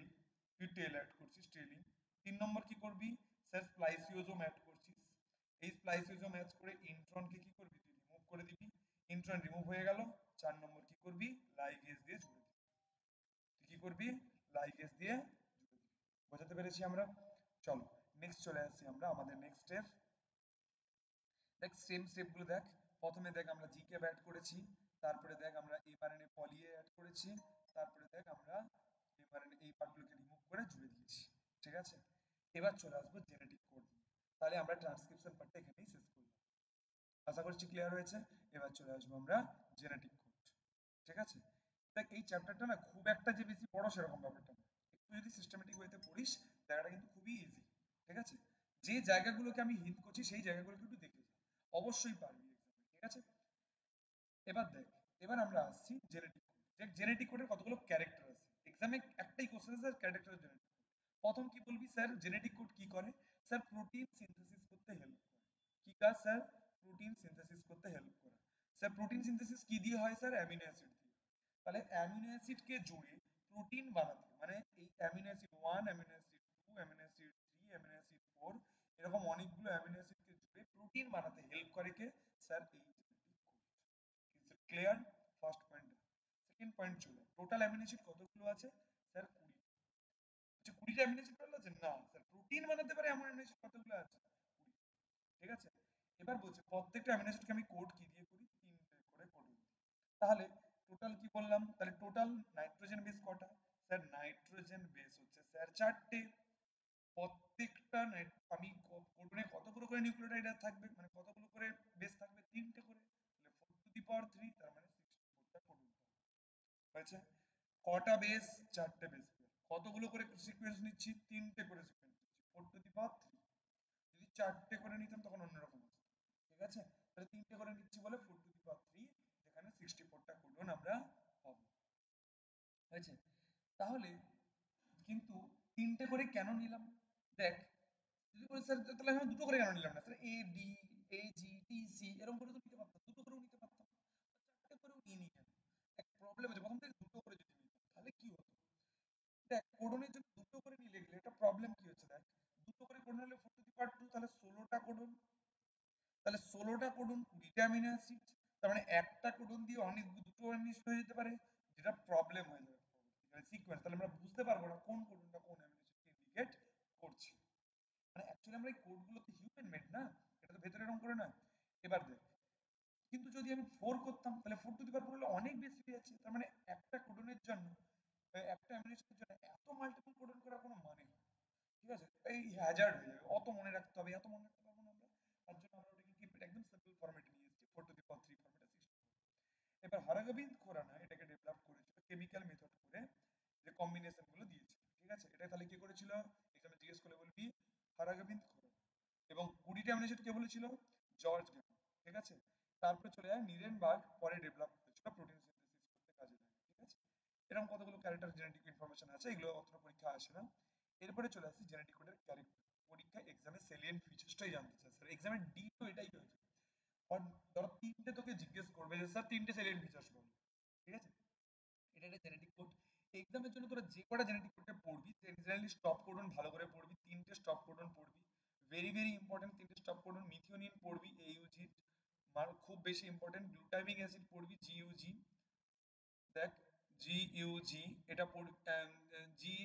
তুই টেল অ্যাড করছিস টেলিং, 3 নম্বর কি করবি স্যার, স্প্লাইসিওজোম অ্যাড করছিস, এই স্প্লাইসিওজোম অ্যাড করে ইন্ট্রনকে কি করবি তুই রিমুভ করে দিবি, ইন্ট্রন রিমুভ হয়ে গেল, 4 নম্বর কি করবি, লাইগেজ দিয়ে জুড়ে দিবি, তুই কি করবি, লাইগেজ দিয়ে জুড়ে দিবি। বোঝাতে পেরেছি আমরা, চলো নেক্সট চলে আসছি আমরা আমাদের নেক্সট স্টেপ। দেখ সেম স্টেপগুলো দেখ, প্রথমে দেখ আমরা জি ক্যাপ অ্যাড করেছি, তারপরে দেখ আমরা এমআরএনএ পলি এ অ্যাড করেছি, তারপরে দেখ আমরা এমআরএনএ এই পার্টগুলোকে রিমুভ করে জুড়ে দিয়েছি, ঠিক আছে। এবার চলে আসবো জেনেটিক কোড, তাহলে আমরা ট্রান্সক্রিপশন পার্টটা এখানেই শেষ করলাম, আশা করছি ক্লিয়ার হয়েছে। এবার চলে আসবো আমরা জেনেটিক কোড, ঠিক আছে। দেখ এই চ্যাপ্টারটা না খুব একটা যে বেশি বড় সেরকম ব্যাপারটা না, একটু যদি সিস্টেমেটিক ওয়েতে পড়িস জায়গাটা কিন্তু খুবই ইজি, ঠিক আছে। যে জায়গাগুলোকে আমি হিন্ট করছি সেই জায়গাগুলোকে একটু দেখে যা, অবশ্যই পারবি এক্সামে, ঠিক আছে। এবার দেখ, এবার আমরা আসছি জেনেটিক কোড। দেখ জেনেটিক কোডের কতগুলো ক্যারেক্টার আছে, এক্সামে একটাই কোশ্চেন আছে ক্যারেক্টার জেনেটিক কোড। প্রথম কি বলবি স্যার, জেনেটিক কোড কি করে, স্যার প্রোটিন সিনথেসিস করতে হেল্প করে, কি কাজ স্যার, প্রোটিন সিনথেসিস করতে হেল্প করে। স্যার প্রোটিন সিনথেসিস কি দিয়ে হয় স্যার, অ্যামিনো অ্যাসিড দিয়ে। তাহলে অ্যামিনো অ্যাসিডকে জুড়ে প্রোটিন বানাতে, মানে এই amino acid 1 amino acid 2 amino acid 3 amino acid 4, এরকম অনেকগুলো অ্যামিনো অ্যাসিডকে প্রোটিন বানাতে হেল্প করে কে? স্যার এই clear? First point. Second point চলে, টোটাল অ্যামিনো অ্যাসিড কতগুলো আছে? স্যার 20। আচ্ছা 20টা অ্যামিনো অ্যাসিড বললো যে না স্যার প্রোটিন বানাতে পারে এমন অ্যামিনো অ্যাসিড কতগুলো আছে? 20। ঠিক আছে, এবার বলছে প্রত্যেকটা অ্যামিনো অ্যাসিডকে আমি কোড কি দিয়ে করি? 3টে করে কোড দিই। তাহলে টোটাল কি বললাম? তাহলে টোটাল নাইট্রোজেন বেস কটা? স্যার নাইট্রোজেন বেস হচ্ছে স্যার 4টে। প্রত্যেকটা আমি কোডনে কতগুলো করে নিউক্লিওটাইড থাকবে, মানে কতগুলো করে বেস থাকবে? 3টে করে। তাহলে 4 টু দি পাওয়ার 3, তার মানে 64টা কোড হয়েছে। কটা বেস? 4টে বেস। কতগুলো করে সিকোয়েন্স নিচ্ছি? 3টে করে সিকোয়েন্স নিচ্ছি। 4 টু দি পাওয়ার 3। যদি 4টে করে নিতাম তখন অন্যরকম হতো। ঠিক আছে, তাহলে 3টে করে নিচ্ছি বলে 4 টু দি পাওয়ার 3, যেখানে 64টা কোডন আমরা পাবো। হয়েছে? তাহলে কিন্তু 3টে করে কেন নিলাম? দেখ, যদি বলি স্যার তাহলে আমি দুটো করে কেন নিলাম না? Sir A D, A G, T C এরকম করে তো নিতে পারতাম, দুটো করেও নিতে পারতাম। 4টে করেও নিয়ে নি কেন? এক প্রবলেম আছে, প্রথম থেকে দুটো করে যদি নিতাম তাহলে কি হতো? দেখ কোডনের জন্য দুটো করে নিয়ে লিখলে একটা প্রবলেম কি হচ্ছে, দেখ দুটো করে কোডন হলে 4 টু দি পাওয়ার 2, তাহলে 16টা কোডন। তাহলে 16টা কোডন 20টা অ্যামিনো অ্যাসিড, তার মানে একটা কোডন দিয়ে অনেক দুটো অ্যামিনো অ্যাসিড হয়ে যেতে পারে, যেটা প্রবলেম হয়ে যাবে সিকোয়েন্স। তাহলে আমরা বুঝতে পারবো না কোন কোডনটা কোন অ্যামিনো অ্যাসিডকে ইন্ডিকেট করছে। মানে অ্যাকচুয়ালি আমরা এই কোডগুলো তো হিউম্যান মেড না, এটা তো ভেতরে এরকম করে না। এবার দেখ, কিন্তু যদি আমি 4 করতাম তাহলে 4 টু দি পাওয়ার 4 হলে অনেক বেশি হয়ে যাচ্ছে, তার মানে একটা কোডনের জন্য একটা অ্যামিনো অ্যাসিডের জন্য এত মাল্টিপল কোডন করার কোনো মানে নেই। ঠিক আছে, এই হ্যাজার্ড হয়ে যাবে, অত মনে রাখতে হবে, এত মনে রাখতে পারবো না আমরা। তার জন্য আমরা ওটাকে কি একদম সিম্পল ফরম্যাটে নিয়ে এসেছি, 4 টু দি পাওয়ার 3 ফরম্যাটে 64। এবার হারাগোবিন্দ খোরানা এটাকে ডেভেলপ করেছিল কেমিক্যাল মেথড করে, যে কম্বিনেশন গুলো দিয়েছিল। ঠিক আছে, এটা তাহলে কি করেছিল? এখানে জিজ্ঞেস করে বলবি হারাগোবিন্দ খোরানা। এবং 20টা অ্যামিনো অ্যাসিড কে বলেছিল? George Gammon. ঠিক আছে, তারপরে চলে যায় নিরেনবার্গ, পরে ডেভেলপ করেছিল প্রোটিন সিনথেসিস করতে কাজে লাগে। ঠিক আছে, এরকম কতগুলো ক্যারেক্টার জেনেটিক ইনফরমেশন আছে, এগুলো অতটা পরীক্ষা আসে না। এরপরে চলে আসি জেনেটিক কোডের ক্যারেক্টার। পরীক্ষা এক্সামে সেলিয়েন্ট ফিচার্সটাই জানতে চায় স্যার, এক্সামে ডি তো এটাই হয়েছে। ধরো 3টে তোকে জিজ্ঞেস করবে যে স্যার 3টে সেলিয়েন্ট ফিচার্স বলো। ঠিক আছে, এটা একটা জেনেটিক কোড। এক্সামের জন্য তোরা যে কটা জেনেটিক কোডটা পড়বি, জেনারেলি স্টপ কোডন ভালো করে পড়বি, 3টে স্টপ কোডন পড়বি। ভেরি ভেরি ইম্পর্টেন্ট 3টে স্টপ কোডন। মিথিওনিন পড়বি, এইউজি খুব বেশি ইম্পর্টেন্ট। গ্লুটামিক অ্যাসিড পড়বি, জিইউজি। দেখ জিইউজি এটা পড়, জি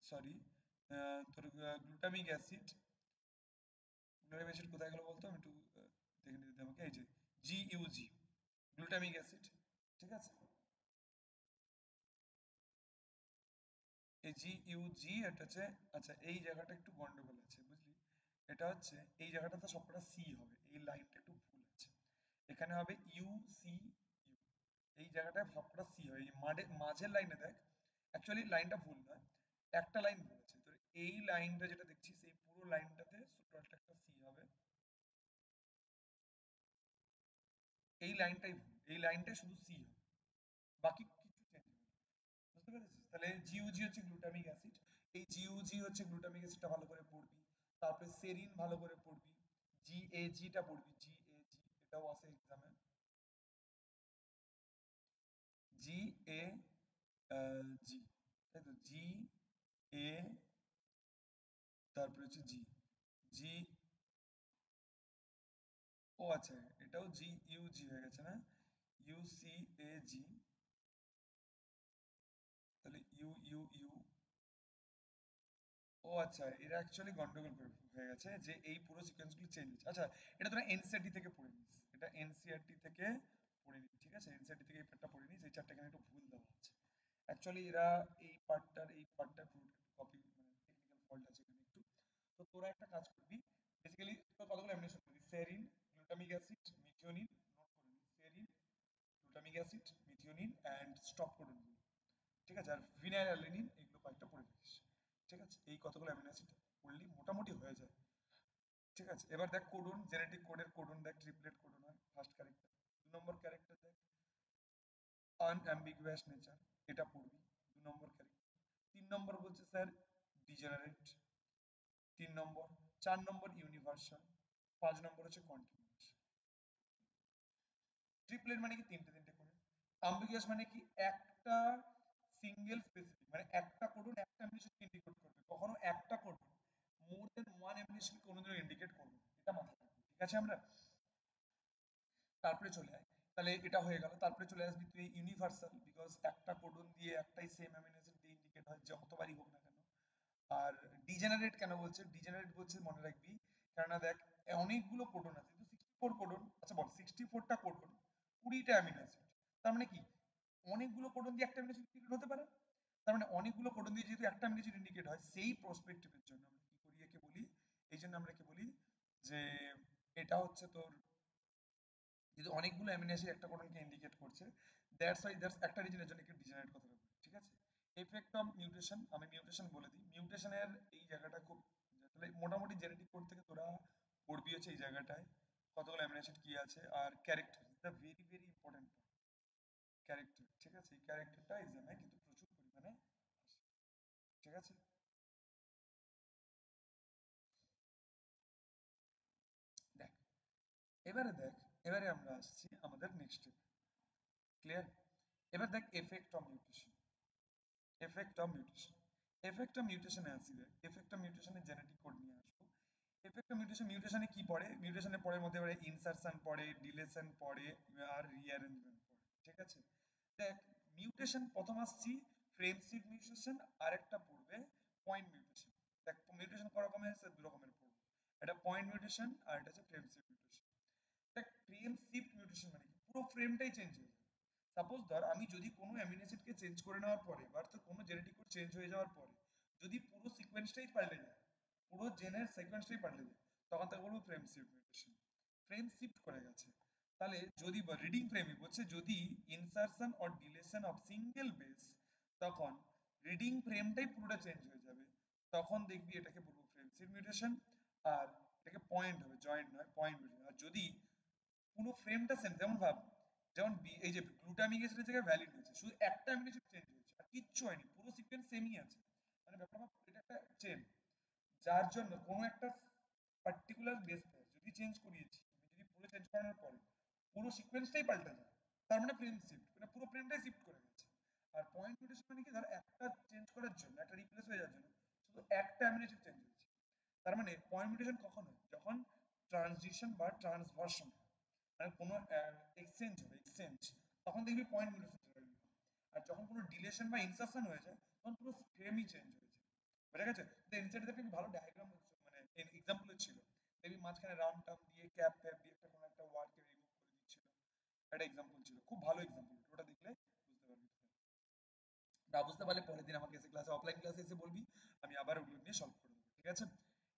সরি, তোর গ্লুটামিক অ্যাসিড, গ্লুটামিক অ্যাসিড কোথায় গেল বলতো? আমি একটু দেখে নিতে দিতে আমাকে। এই যে জিইউজি, গ্লুটামিক অ্যাসিড। ঠিক আছে, এই জিইউজি এটা হচ্ছে, আচ্ছা এই জায়গাটা একটু গন্ডগোল আছে বুঝলি। এটা হচ্ছে এই জায়গাটাতে সবকটা সি হবে, এই লাইনটা একটু ভুল আছে। এখানে হবে ইউ সি ইউ, এই জায়গাটায় সবকটা সি হবে। এই মাঝের লাইনে দেখ, অ্যাকচুয়ালি লাইনটা ভুল নয়, একটা লাইন ভুল আছে। তো এই লাইনটা যেটা দেখছিস এই পুরো লাইনটাতে টোটালটা একটা সি হবে। এই লাইনটাই ভুল, এই লাইনটাই শুধু সি হবে, বাকি কিছু চেঞ্জ হবে না। বুঝতে পেরেছিস? তাহলে জিইউজি হচ্ছে গ্লুটামিক অ্যাসিড। এই জিইউজি হচ্ছে গ্লুটামিক অ্যাসিডটা ভালো করে পড়বি। তারপরে সেরিন ভালো করে পড়বি। জিএজিটা পড়বি, জিএজি এটাও আসে এক্সামে। জি এ জি, তাই তো জি এ, তারপরে হচ্ছে জি, জি, ও আচ্ছা এটাও জি ইউ জি হয়ে গেছে না, ইউ সি এ জি, তাহলে ইউ ইউ ইউ। ও আচ্ছা, এরা অ্যাকচুয়ালি গন্ডগোল হয়ে গেছে যে এই পুরো সিকোয়েন্স গুলো চেঞ্জ হচ্ছে। আচ্ছা এটা তোরা এনসিইআরটি থেকে পড়ে নিস, এটা এনসিইআরটি থেকে পড়ে নিস। ঠিক আছে, এনসিইআরটি থেকে এই পার্টটা পড়ে নিস, এই চারটা এখানে একটু ভুল দেওয়া আছে। অ্যাকচুয়ালি এরা এই পার্টটার পুরো কপি, মানে টেকনিক্যাল ফল্ট আছে এখানে একটু। তো তোরা একটা কাজ করবি, বেসিক্যালি তোর কতগুলো অ্যামিনো করবি? Serine, glutamic acid, methionine, note করে নিবি। Serine, glutamic acid, methionine and stop codon. ঠিক আছে, আর ভিনাইল অ্যালানিন এগুলো কয়েকটা পড়ে রাখিস। ঠিক আছে, এই কতগুলো অ্যামিনো অ্যাসিড পড়লি মোটামুটি হয়ে যায়। ঠিক আছে, এবার দেখ কোডন, জেনেটিক কোডের কোডন দেখ, ট্রিপলেট কোডন হয়। ফার্স্ট ক্যারেক্টার, 2 নম্বর ক্যারেক্টার দেখ আনঅ্যাম্বিগুয়াস নেচার, এটা পড়বি 2 নম্বর ক্যারেক্টার। 3 নম্বর বলছে স্যার ডিজেনারেট, 3 নম্বর। 4 নম্বর ইউনিভার্সাল, 5 নম্বর হচ্ছে কন্টিনিউয়াস। ট্রিপলেট মানে কি? তিনটে তিনটে করে। অ্যাম্বিগুয়াস মানে কি? একটা সিঙ্গেল স্পেসিফিক, মানে একটা কোডন একটা অ্যামিনো অ্যাসিড ইন্ডিকেট করবে, কখনো একটা কোডন মোর দেন ওয়ান অ্যামিনো কোনোদিনও ইন্ডিকেট করবে না, এটা মাথায় রাখবে, ঠিক আছে? আমরা তারপরে চলে আয়, তাহলে এটা হয়ে গেল। তারপরে চলে আসবি তুই ইউনিভার্সাল, বিকজ একটা কোডন দিয়ে একটাই সেম অ্যামিনো অ্যাসিড দিয়ে ইন্ডিকেট হয় যতবারই হোক না কেন। আর ডিজেনারেট কেন বলছে? ডিজেনারেট বলছে মনে রাখবি, কেননা দেখ অনেকগুলো কোডন আছে, তো 64 কোডন, আচ্ছা বল 64টা কোডন, 20টা অ্যামিনো অ্যাসিড, তার মানে কি অনেকগুলো কোডন দিয়ে একটা অ্যামিনো অ্যাসিড ইন্ডিকেট হতে পারে? তার মানে অনেকগুলো কোডন দিয়ে যেহেতু একটা অ্যামিনো অ্যাসিড ইন্ডিকেট হয়, সেই প্রসপেক্টিভের জন্য আমরা কি করি, একে বলি, এই জন্য আমরা কি বলি যে এটা হচ্ছে তোর, যেহেতু অনেকগুলো অ্যামিনো অ্যাসিড একটা কোডনকে ইন্ডিকেট করছে, দ্যাটস ওয়াই, দ্যাটস একটা রিজনের জন্য একটু ডিজেনারেট কথাটা বলি, ঠিক আছে? এফেক্ট অফ মিউটেশন, আমি মিউটেশন বলে দিই, মিউটেশনের এই জায়গাটা খুব, তাহলে মোটামুটি জেনেটিক কোড থেকে তোরা পড়বি হচ্ছে এই জায়গাটায় কতগুলো অ্যামিনো অ্যাসিড কি আছে, আর character, the very very important character, ঠিক আছে? এই ক্যারেক্টারটা এক্সামে কিন্তু প্রচুর পরিমাণে আসে, ঠিক আছে? দেখ, এবারে দেখ, এবারে আমরা আসছি আমাদের নেক্সট স্টেপ, ক্লিয়ার? এবার দেখ effect of mutation, effect of mutation, effect of মিউটেশনে আসি, দেখ এফেক্ট অফ মিউটেশনের জেনেটিক কোড নিয়ে আসবো। এফেক্ট অফ মিউটেশন, মিউটেশনে কি পড়ে? মিউটেশনের পরের মধ্যে পড়ে ইনসারশন পড়ে, ডিলেশন পড়ে, আর রিঅ্যারেঞ্জমেন্ট পড়ে, ঠিক আছে? দেখ মিউটেশন প্রথম আসছি ফ্রেমশিফট মিউটেশন, আর একটা পড়বে পয়েন্ট মিউটেশন। দেখ মিউটেশন ক রকমের আছে? দু রকমের পড়বে, এটা পয়েন্ট মিউটেশন আর এটা হচ্ছে ফ্রেমশিফট মিউটেশন। দেখ ফ্রেম শিফট মিউটেশন মানে কি, পুরো ফ্রেমটাই চেঞ্জ হয়ে যাবে। সাপোজ ধর আমি যদি কোনো অ্যামিনো অ্যাসিডকে চেঞ্জ করে নেওয়ার পরে বা তো কোনো জেনেটিক কোড চেঞ্জ হয়ে যাওয়ার পরে যদি পুরো সিকোয়েন্সটাই পাল্টে যায়, পুরো জেনের সিকোয়েন্সটাই পাল্টে যায়, তখন তাকে বলবো frame shift mutation. Frame shift করে গেছে, তাহলে যদি রিডিং ফ্রেমই বলছে যদি insertion or deletion of single base, তখন রিডিং ফ্রেমটাই পুরোটা চেঞ্জ হয়ে যাবে, তখন দেখবি এটাকে বলবো ফ্রেম শিফট মিউটেশন। আর এটাকে পয়েন্ট হবে, জয়েন্ট নয়, পয়েন্ট মিউটেশন। আর যদি পুরো ফ্রেমটা সেম, যেমন ভাব, যেমন এই যে গ্লুটামিক অ্যাসিডের জায়গায় ভ্যালিড হয়েছে, শুধু একটা অ্যামিনো অ্যাসিড চেঞ্জ হয়েছে আর কিচ্ছু হয়নি, পুরো সিকোয়েন্স সেমই আছে, মানে ব্যাপারটা ভাব, এটা একটা চেন, যার জন্য কোনো একটা পার্টিকুলার বেস পেয়ার যদি চেঞ্জ করিয়েছি, আমি যদি পুরো চেঞ্জ করানোর পরে পুরো সিকোয়েন্সটাই পাল্টে যায়, তার মানে ফ্রেম শিফট, মানে পুরো ফ্রেমটাই শিফট করে গেছে। আর পয়েন্ট মিউটেশন মানে কি, ধর একটা চেঞ্জ করার জন্য, একটা রিপ্লেস হয়ে যাওয়ার জন্য শুধু একটা অ্যামিনো অ্যাসিড চেঞ্জ হয়েছে, তার মানে পয়েন্ট মিউটেশন কখন হয়? যখন ট্রানজিশন বা ট্রান্সভার্সন, মানে কোনো এক্সচেঞ্জ হবে, এক্সচেঞ্জ, তখন দেখবি পয়েন্ট মিউটেশন চলে গেল। আর যখন কোনো ডিলেশন বা ইনসারশন হয়েছে, তখন পুরো ফ্রেমই চেঞ্জ হয়েছে, বুঝা গেছে? তো এনসিআরটি থেকে ভালো ডায়াগ্রাম, মানে এক্সাম্পল ছিল, দেখবি মাঝখানে রাম টাম দিয়ে ক্যাপ ট্যাপ দিয়ে একটা কোনো একটা ওয়ার্ডকে রিমুভ করে দিচ্ছিল, একটা এক্সাম্পল ছিল, খুব ভালো এক্সাম্পল, ওটা দেখলে বুঝতে পারবি। না বুঝতে পারলে পরের দিন আমাকে এসে ক্লাসে, অফলাইন ক্লাসে এসে বলবি, আমি আবার ওগুলো নিয়ে সলভ করে দেবো, ঠিক আছে?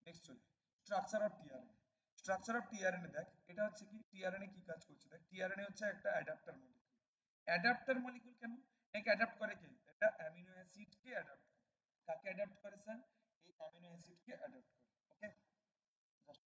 নেক্সট চলে structure of tRNA. Structure of tRNA দেখ, এটা হচ্ছে কি, টিআরএনএ কি কাজ করছে? দেখ টিআরএনএ হচ্ছে একটা অ্যাডাপ্টার মলিকিউল। অ্যাডাপ্টার মলিকিউল কেন? একে অ্যাডাপ্ট করে কে? এটা অ্যামিনো অ্যাসিডকে অ্যাডাপ্ট করে। কাকে অ্যাডাপ্ট করে স্যার? এই অ্যামিনো অ্যাসিডকে অ্যাডাপ্ট করে, ওকে? জাস্ট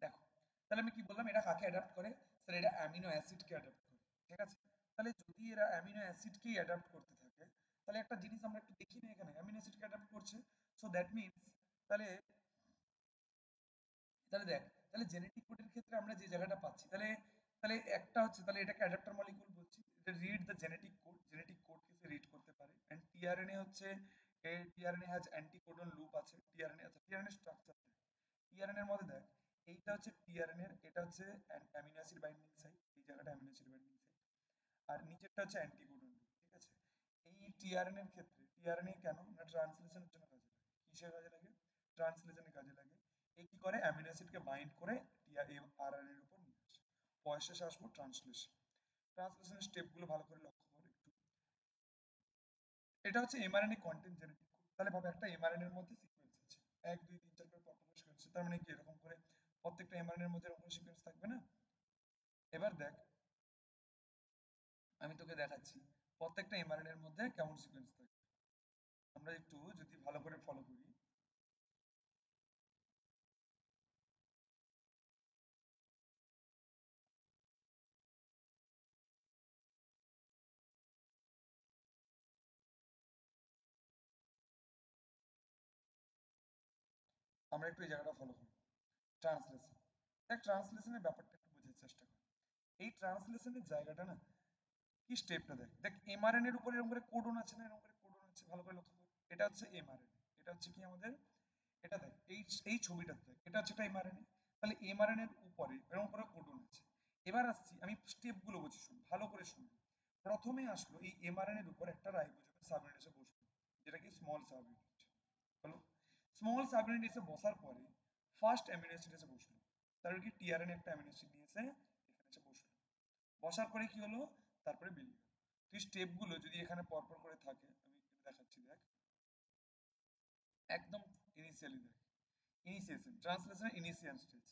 দেখো, তাহলে আমি কি বললাম, এটা কাকে অ্যাডাপ্ট করে? স্যার এটা অ্যামিনো অ্যাসিডকে অ্যাডাপ্ট করে, ঠিক আছে? তাহলে যদি এরা অ্যামিনো অ্যাসিডকেই অ্যাডাপ্ট করতে থাকে, তাহলে একটা জিনিস আমরা একটু দেখি না, এখানে অ্যামিনো অ্যাসিডকে অ্যাডাপ্ট করছে, সো দ্যাট মিনস, তাহলে তাহলে দেখ, তাহলে জেনেটিক কোডের ক্ষেত্রে আমরা যে জায়গাটা পাচ্ছি, তাহলে তাহলে একটা হচ্ছে, তাহলে এটাকে অ্যাডাপ্টার মলিকিউল বলছি, এটা read the genetic code, genetic কোডকে সে রিড করতে পারে। এন্ড টিআরএনএ হচ্ছে, টিআরএনএ হ্যাজ অ্যান্টিকোডন লুপ আছে, টিআরএনএ, আচ্ছা টিআরএনএ স্ট্রাকচার, টিআরএনএ এর মধ্যে দেখ, এইটা হচ্ছে টিআরএনএ এর, এটা হচ্ছে অ্যামিনো অ্যাসিড বাইন্ডিং সাইট, এই জায়গাটা অ্যামিনো অ্যাসিড বাইন্ডিং সাইট, আর নিচেরটা হচ্ছে অ্যান্টিকোডন লুপ, ঠিক আছে? এই টিআরএনএ এর ক্ষেত্রে, টিআরএনএ কেন না ট্রান্সলেশনের জন্য কাজে লাগে, কিসের কাজে লাগে? ট্রান্সলেশনের কাজে লাগে। এ কি করে? অ্যামিনো অ্যাসিডকে বাইন্ড করে আরআরএনএ এর উপর নিয়ে আসে। পয়সা আসবো ট্রান্সলেশন, ট্রান্সলেশনের স্টেপগুলো ভালো করে লক্ষ্য করে একটু। এটা হচ্ছে এমআরএনএ কন্টেন্ট জেনেটিক কোড, তাহলে ভাবে একটা এমআরএনএ এর মধ্যে সিকোয়েন্স আছে, 1 2 3 4 করে পরপর সিকোয়েন্স, তার মানে কি এরকম করে প্রত্যেকটা এমআরএনএ এর মধ্যে এরকম সিকোয়েন্স থাকবে না? এবার দেখ, আমি তোকে দেখাচ্ছি প্রত্যেকটা এমআরএনএ এর মধ্যে কেমন সিকোয়েন্স থাকবে, আমরা একটু যদি ভালো করে ফলো করি। আমরা একটু এই জায়গাটা ফলো করি। ট্রান্সলেশন, দেখ ট্রান্সলেশনের ব্যাপারটা একটু বোঝার চেষ্টা কর। এই ট্রান্সলেশনের জায়গাটা না, কি স্টেপটা দেখ, দেখ এমআরএন এর উপরে এরকম করে কোডন আছে না, এরকম করে কোডন আছে, ভালো করে লক্ষ্য কর। এটা হচ্ছে এমআরএন, এটা হচ্ছে কি আমাদের, এটা দেখ এই এই ছবিটা দেখ, এটা হচ্ছে একটা এমআরএনএ। তাহলে এমআরএন এর উপরে এরকম করে কোডন আছে। এবার আসছি আমি স্টেপ গুলো বলছি, শুন ভালো করে শুন। প্রথমে আসলো এই এমআরএন এর উপর একটা রাইবোজোমের সাবইউনিট এসে বসলো, যেটা কি স্মল সাবইউনিট। হলো, স্মল সাবইউনিট এসে বসার পরে ফার্স্ট অ্যামিনো অ্যাসিড এসে বসলো। তারপর কি টিআরএন একটা অ্যামিনো অ্যাসিড নিয়ে এসে এখানে এসে বসলো। বসার পরে কি হলো, তারপরে বেরিয়ে গেল। তুই স্টেপ গুলো যদি এখানে পরপর করে থাকে, আমি এখানে দেখাচ্ছি দেখ, একদম ইনিশিয়ালি দেখ, ইনিশিয়েশন ট্রান্সলেশনের ইনিশিয়াল স্টেজ।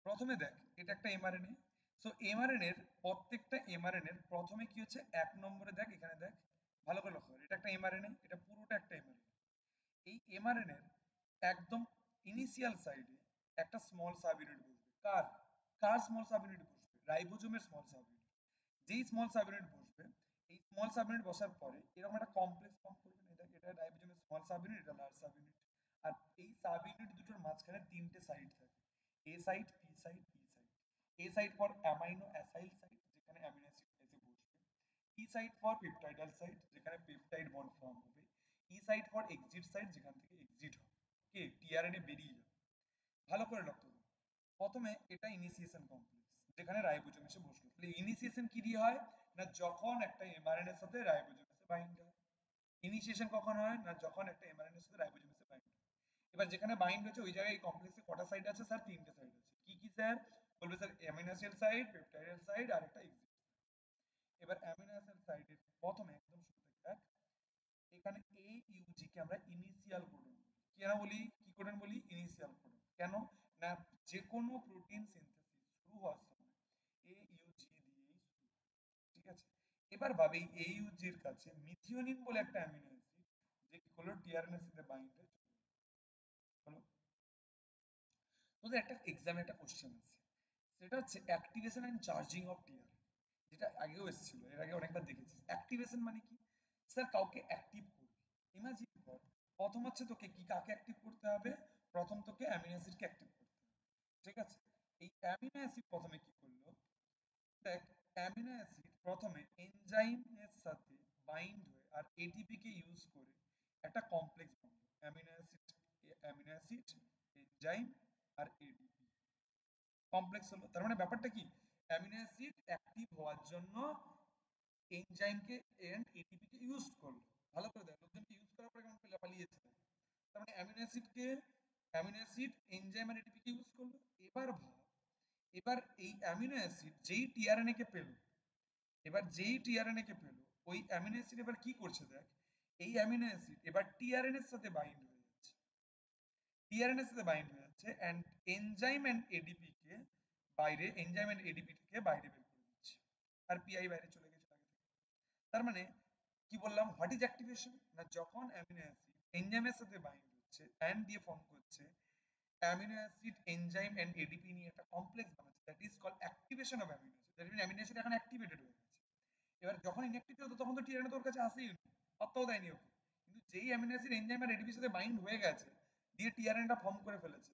প্রথমে দেখ এটা একটা এমআরএনএ। সো এমআরএনএ এর প্রত্যেকটা এমআরএনএ এর প্রথমে কি হচ্ছে, এক নম্বরে দেখ এখানে দেখ, ভালো করে লক্ষ্য কর, এটা একটা এমআরএনএ, এটা পুরোটা একটা এমআরএনএ। এই এমআরএনএ এর একদম ইনিশিয়াল সাইডে একটা স্মল সাব ইউনিট বসবে। কার কার স্মল সাব ইউনিট বসবে? রাইবোজোমের স্মল সাব ইউনিট। যেই স্মল সাব ইউনিট বসবে, এই স্মল সাব ইউনিট বসার পরে এরকম একটা কমপ্লেক্স ফর্ম করবে না, এটা রাইবোজোমের স্মল সাব ইউনিট, এটা লার্জ সাব ইউনিট। আর এই সাব ইউনিট দুটোর মাঝখানে তিনটে সাইড থাকে, A site, P site, P site. A site for amino acyl site, যেখানে অ্যামিনো অ্যাসিড এসে বসবে। P site for peptidyl site, যেখানে পেপটাইড বন্ড ফর্ম হবে। E site for exit site, যেখান থেকে এক্সিট হবে, কে টিআরএনএ বেরিয়ে যাবে। ভালো করে লক্ষ্য করুন। প্রথমে এটা ইনিশিয়েশন কমপ্লেক্স, যেখানে রাইবোজোম এসে বসলো। তাহলে ইনিশিয়েশন কি দিয়ে হয় না, যখন একটা এমআরএনএ এর সাথে রাইবোজোম এসে বাইন্ড হয়। ইনিশিয়েশন কখন হয় না, যখন একটা এমআরএনএ এর সাথে রাইবোজোম এসে বাইন্ড হয়। এবার যেখানে বাইন্ড হচ্ছে ওই জায়গায় এই কমপ্লেক্সে কটা সাইড আছে স্যার? তিনটে সাইড আছে। কি কি স্যার? বলবে sir amino acid site, peptidyl site, আর একটা এক্সিট। এবার অ্যামিনো অ্যাসিড সাইডের প্রথমে একদম শুরু থেকে এখানে এই ইউজি কে আমরা ইনিশিয়াল কোডন বলি। কেন বলি, কি কোডন বলি? Initial codon. কেন না, যে কোনো প্রোটিন সিনথেসিস শুরু হওয়ার সময় এই ইউজি দিয়েই শুরু হয়। ঠিক আছে, এবার ভাবে এই ইউজির কাছে মিথিওনিন বলে একটা অ্যামিনো অ্যাসিড, যে কি করলো, টিআরএনএ এর সাথে বাইন্ড হয়ে চলে গেলো। হলো, তোদের একটা এক্সামে একটা কোশ্চেন আছে, সেটা হচ্ছে activation and charging of tRNA, যেটা আগেও এসেছিল, এর আগে অনেকবার দেখেছিস। অ্যাক্টিভেশন মানে কি? স্যার কাউকে অ্যাক্টিভ করবি। ইমাজিন কর, প্রথম হচ্ছে তোকে কি, কাকে অ্যাক্টিভ করতে হবে? প্রথম তোকে অ্যামিনো অ্যাসিডকে অ্যাক্টিভ করতে হবে। ঠিক আছে, এই অ্যামিনো অ্যাসিড প্রথমে কি করলো, দেখ অ্যামিনো অ্যাসিড প্রথমে এনজাইমের সাথে বাইন্ড হয়ে আর এটিপি কে ইউজ করে একটা কমপ্লেক্স বানালো। অ্যামিনো অ্যাসিড এনজাইম আর এটিপি কমপ্লেক্স হলো। তার মানে ব্যাপারটা কি, অ্যামিনো অ্যাসিড অ্যাক্টিভ হওয়ার জন্য এনজাইমকে এন্ড এটিপি কে ইউজ করলো। ভালো করে দেখ, লোকজনকে ইউজ করার পরে কেমন পালিয়েছে। তার মানে অ্যামিনো অ্যাসিড এনজাইম আর এটিপি কে ইউজ করলো। এবার ভাব, এবার এই অ্যামিনো অ্যাসিড যেই টিআরএনএ কে পেলো, এবার যেই টিআরএনএ কে পেলো, ওই অ্যামিনো অ্যাসিড এবার কি করছে দেখ, এই অ্যামিনো অ্যাসিড এবার টিআরএনএ এর সাথে বাইন্ড হয়ে যাচ্ছে, টিআরএনএ এর সাথে বাইন্ড হয়ে যাচ্ছে এন্ড এনজাইম এন্ড এডিপি কে বাইরে, এনজাইম এন্ড এডিপি কে বাইরে বের করে দিচ্ছে। আর পিআই বাইরে চলে গেছে আগে থেকে। তার মানে কি বললাম, হোয়াট ইজ অ্যাক্টিভেশন না, যখন অ্যামিনো অ্যাসিড এনজাইমের সাথে বাইন্ড হচ্ছে এন্ড দিয়ে ফর্ম করছে amino acid enzyme and ADP নিয়ে একটা কমপ্লেক্স বানাচ্ছে, that is called activation of amino acid. That mean amino acid এখন অ্যাক্টিভেটেড হয়ে গেছে। এবার যখন ইনঅ্যাক্টিভ হতো তখন তো টিআরএনএ তোর কাছে আসেই নি, পাত্তাও দেয়নি ওকে। কিন্তু যেই অ্যামিনো অ্যাসিড এনজাইম আর এডিপির সাথে বাইন্ড হয়ে গেছে, দিয়ে টিআরএনএটা ফর্ম করে ফেলেছে,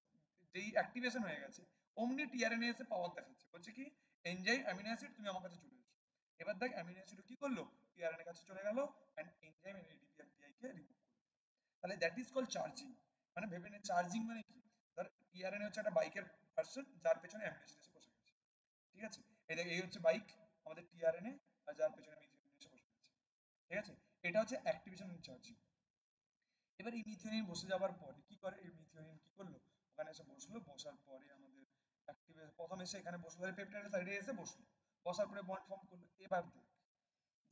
যেই অ্যাক্টিভেশন হয়ে গেছে, অমনি টিআরএনএ এসে পাওয়ার দেখাচ্ছে, বলছে কি, এনজাইম অ্যামিনো অ্যাসিড তুমি আমার কাছে চলে এসো। এবার দেখ অ্যামিনো অ্যাসিড কি করলো, টিআরএনএ কাছে চলে গেল এন্ড এনজাইম এন্ড এডিপি আর পিআই কে রিমুভ করে দিল। তাহলে দ্যাট ইজ কল্ড চার্জিং। মানে ভেবে নে চার্জিং মানে কি, ধর টিআরএনএ হচ্ছে একটা বাইকের ভার্সন, যার পেছনে অ্যামিনো অ্যাসিড এসে বসে গেছে। ঠিক আছে, এই দেখ এই হচ্ছে বাইক, আমাদের টিআরএনএ, আর যার পেছনে মিথিওনিন এসে বসে গেছে। ঠিক আছে, এটা হচ্ছে অ্যাক্টিভেশন এন্ড চার্জিং। এবার এই মিথিওনিন বসে যাওয়ার পরে কি করে, এই মিথিওনিন কি করলো, ওখানে এসে বসলো, বসার পরে আমাদের অ্যাক্টিভেশন প্রথমে এসে এখানে বসলো, পেপটাইডের সাইডে এসে বসলো, বসার পরে বন্ড ফর্ম করলো। এবার দেখ,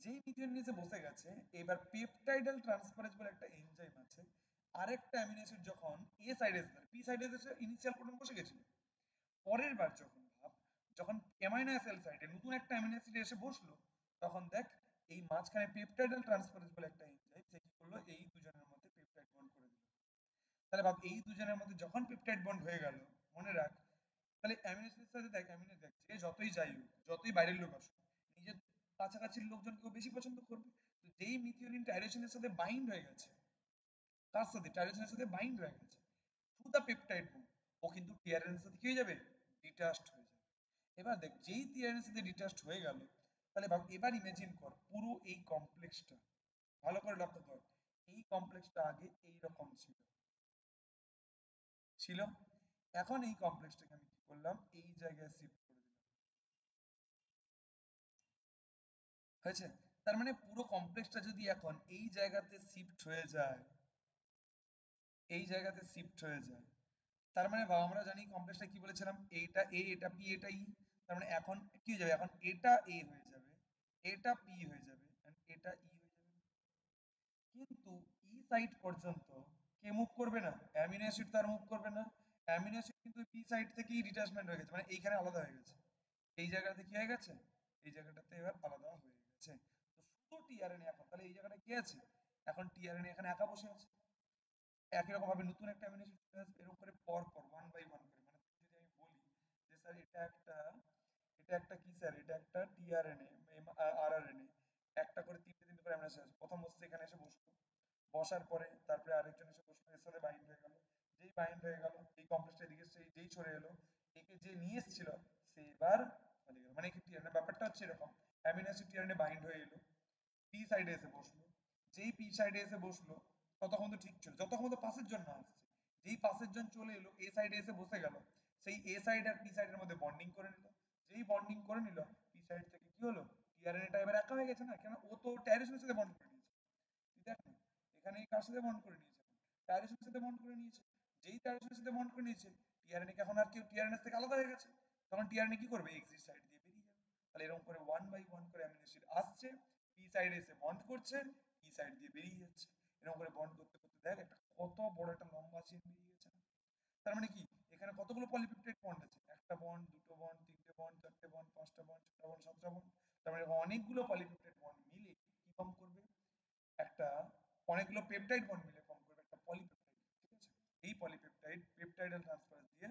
যেই মিথিওনিন এসে বসে গেছে, এবার পেপটাইডাল ট্রান্সফারেজ বলে একটা এনজাইম আছে, আরেকটা অ্যামিনো অ্যাসিড যখন এ সাইডে এসে, পি সাইডে এসে ইনিশিয়াল কোডন বসে গেছিল, পরের বার যখন ভাব, যখন অ্যামাইনো অ্যাসিড সাইডে নতুন একটা অ্যামিনো অ্যাসিড এসে বসলো, তখন দেখ এই মাঝখানে পেপটাইডাল ট্রান্সফারেজ বলে একটা এনজাইম, সে কি করলো, এই দুজনের মধ্যে পেপটাইড বন্ড করে দিল। তাহলে ভাব, এই দুজনের মধ্যে যখন পেপটাইড বন্ড হয়ে গেল, মনে রাখ, তাহলে অ্যামিনো অ্যাসিডের সাথে দেখ, অ্যামিনো দেখ যে যতই যাই হোক, যতই বাইরের লোক আসুক, নিজের কাছাকাছির লোকজনকেও বেশি পছন্দ করবে। তো যেই মিথিওনিন টাইরোসিনের সাথে বাইন্ড হয়ে গেছে, কার সাথে, টাইরোসিনের সাথে বাইন্ড হয়ে গেছে, দ্য পেপটাইড বন্ড, ও কিন্তু টিআরএনএর সাথে কি হয়ে যাবে, ডিটাচড হয়ে যাবে। এবার দেখ যেই টিআরএনএর সাথে ডিটাচড হয়ে গেল, তাহলে ভাব এবার ইমেজিন কর পুরো এই কমপ্লেক্সটা, ভালো করে লক্ষ্য কর, এই কমপ্লেক্সটা আগে এই রকম ছিল ছিল এখন এই কমপ্লেক্সটাকে আমি কি করলাম, এই জায়গায় শিফট করে দিলাম, হয়েছে? তার মানে পুরো কমপ্লেক্সটা যদি এখন এই জায়গাতে শিফট হয়ে যায়, এই জায়গাতে শিফট হয়ে যায়, তার মানে ভাব আমরা জানি কমপ্লেক্সটা কি বলেছিলাম, এইটা এ, এটা বি, এটা ই। তার মানে এখন কি হয়ে যাবে, এখন এটা এ হয়ে যাবে, এটা পি হয়ে যাবে, and এটা ই হয়ে যাবে। কিন্তু ই সাইড পর্যন্ত কে মুভ করবে না, অ্যামিনো অ্যাসিড তার মুভ করবে না। অ্যামিনো অ্যাসিড কিন্তু পি সাইড থেকেই ডিটাচমেন্ট হয়ে গেছে, মানে এইখানে আলাদা হয়ে গেছে, এই জায়গাতে কি হয়ে গেছে, এই জায়গাটাতে এবার আলাদা হয়ে গেছে। তো শুধু টিআরএনএ এখন, তাহলে এই জায়গাটা কি আছে, এখন টিআরএনএ এখানে একা বসে আছে। একই রকম ভাবে নতুন একটা অ্যামিনো অ্যাসিড চলে আসবে, এরকম করে পর পর ওয়ান বাই ওয়ান করে, মানে যদি আমি বলি যে স্যার এটা একটা কি স্যার, এটা একটা টিআরএনএ আরআরএনএ, একটা করে তিনটে তিনটে করে অ্যামিনো অ্যাসিড আছে, প্রথম হচ্ছে এখানে এসে বসলো, বসার পরে তারপরে আরেকজন এসে বসলো, এর সাথে বাইন্ড হয়ে গেল, যেই বাইন্ড হয়ে গেল এই কমপ্লেক্সটা এদিকে সেই যেই সরে এলো, একে যে নিয়ে এসেছিল সে এবার চলে গেল। মানে কি টিআরএনএ ব্যাপারটা হচ্ছে এরকম, অ্যামিনো অ্যাসিড টিআরএনএ বাইন্ড হয়ে এলো, পি সাইডে এসে বসলো, যেই পি সাইডে এসে বসলো ততক্ষণ তো ঠিক ছিল, যতক্ষণ তো পাশের জন্য আসছে, যেই পাশের জন চলে এলো এ সাইডে এসে বসে গেল, সেই এ সাইড আর পি সাইডের মধ্যে বন্ডিং করে নিল, যেই বন্ডিং করে নিল পি সাইড থেকে কি হলো, টিআরএনএটা এবার একা হয়ে গেছে না, কেন ও তো টাইরোসিনের সাথে বন্ড করে নিয়েছে। তুই দেখ না, এখানে এই কার সাথে বন্ড করে নিয়েছে, টাইরোসিনের সাথে বন্ড করে নিয়েছে, যেই টাইরোসিনের সাথে বন্ড করে নিয়েছে টিআরএনএ কে এখন আর কেউ টিআরএনএ থেকে আলাদা হয়ে গেছে, তখন টিআরএনএ কি করবে, এক্সিট সাইড দিয়ে বেরিয়ে যাবে। তাহলে এরকম করে ওয়ান বাই ওয়ান করে অ্যামিনো অ্যাসিড আসছে, পি সাইডে এসে বন্ড করছে, পি সাইড দিয়ে বেরিয়ে যাচ্ছে, এরকম করে বন্ড করতে করতে দেখ একটা কত বড় একটা লম্বা চেন বেরিয়ে গেছে না? তার মানে কি এখানে কতগুলো পলিপেপটাইড বন্ড আছে, একটা বন্ড, দুটো বন্ড, তিনটে বন্ড, চারটে বন্ড, পাঁচটা বন্ড, ছটা বন্ড, সাতটা বন্ড। তার মানে অনেকগুলো পলিপেপটাইড বন্ড মিলে কি ফর্ম করবে, একটা, অনেকগুলো পেপটাইড বন্ড মিলে ফর্ম করবে একটা পলিপেপটাইড, ঠিক আছে? এই পলিপেপটাইড পেপটাইডাল ট্রান্সফারেজ দিয়ে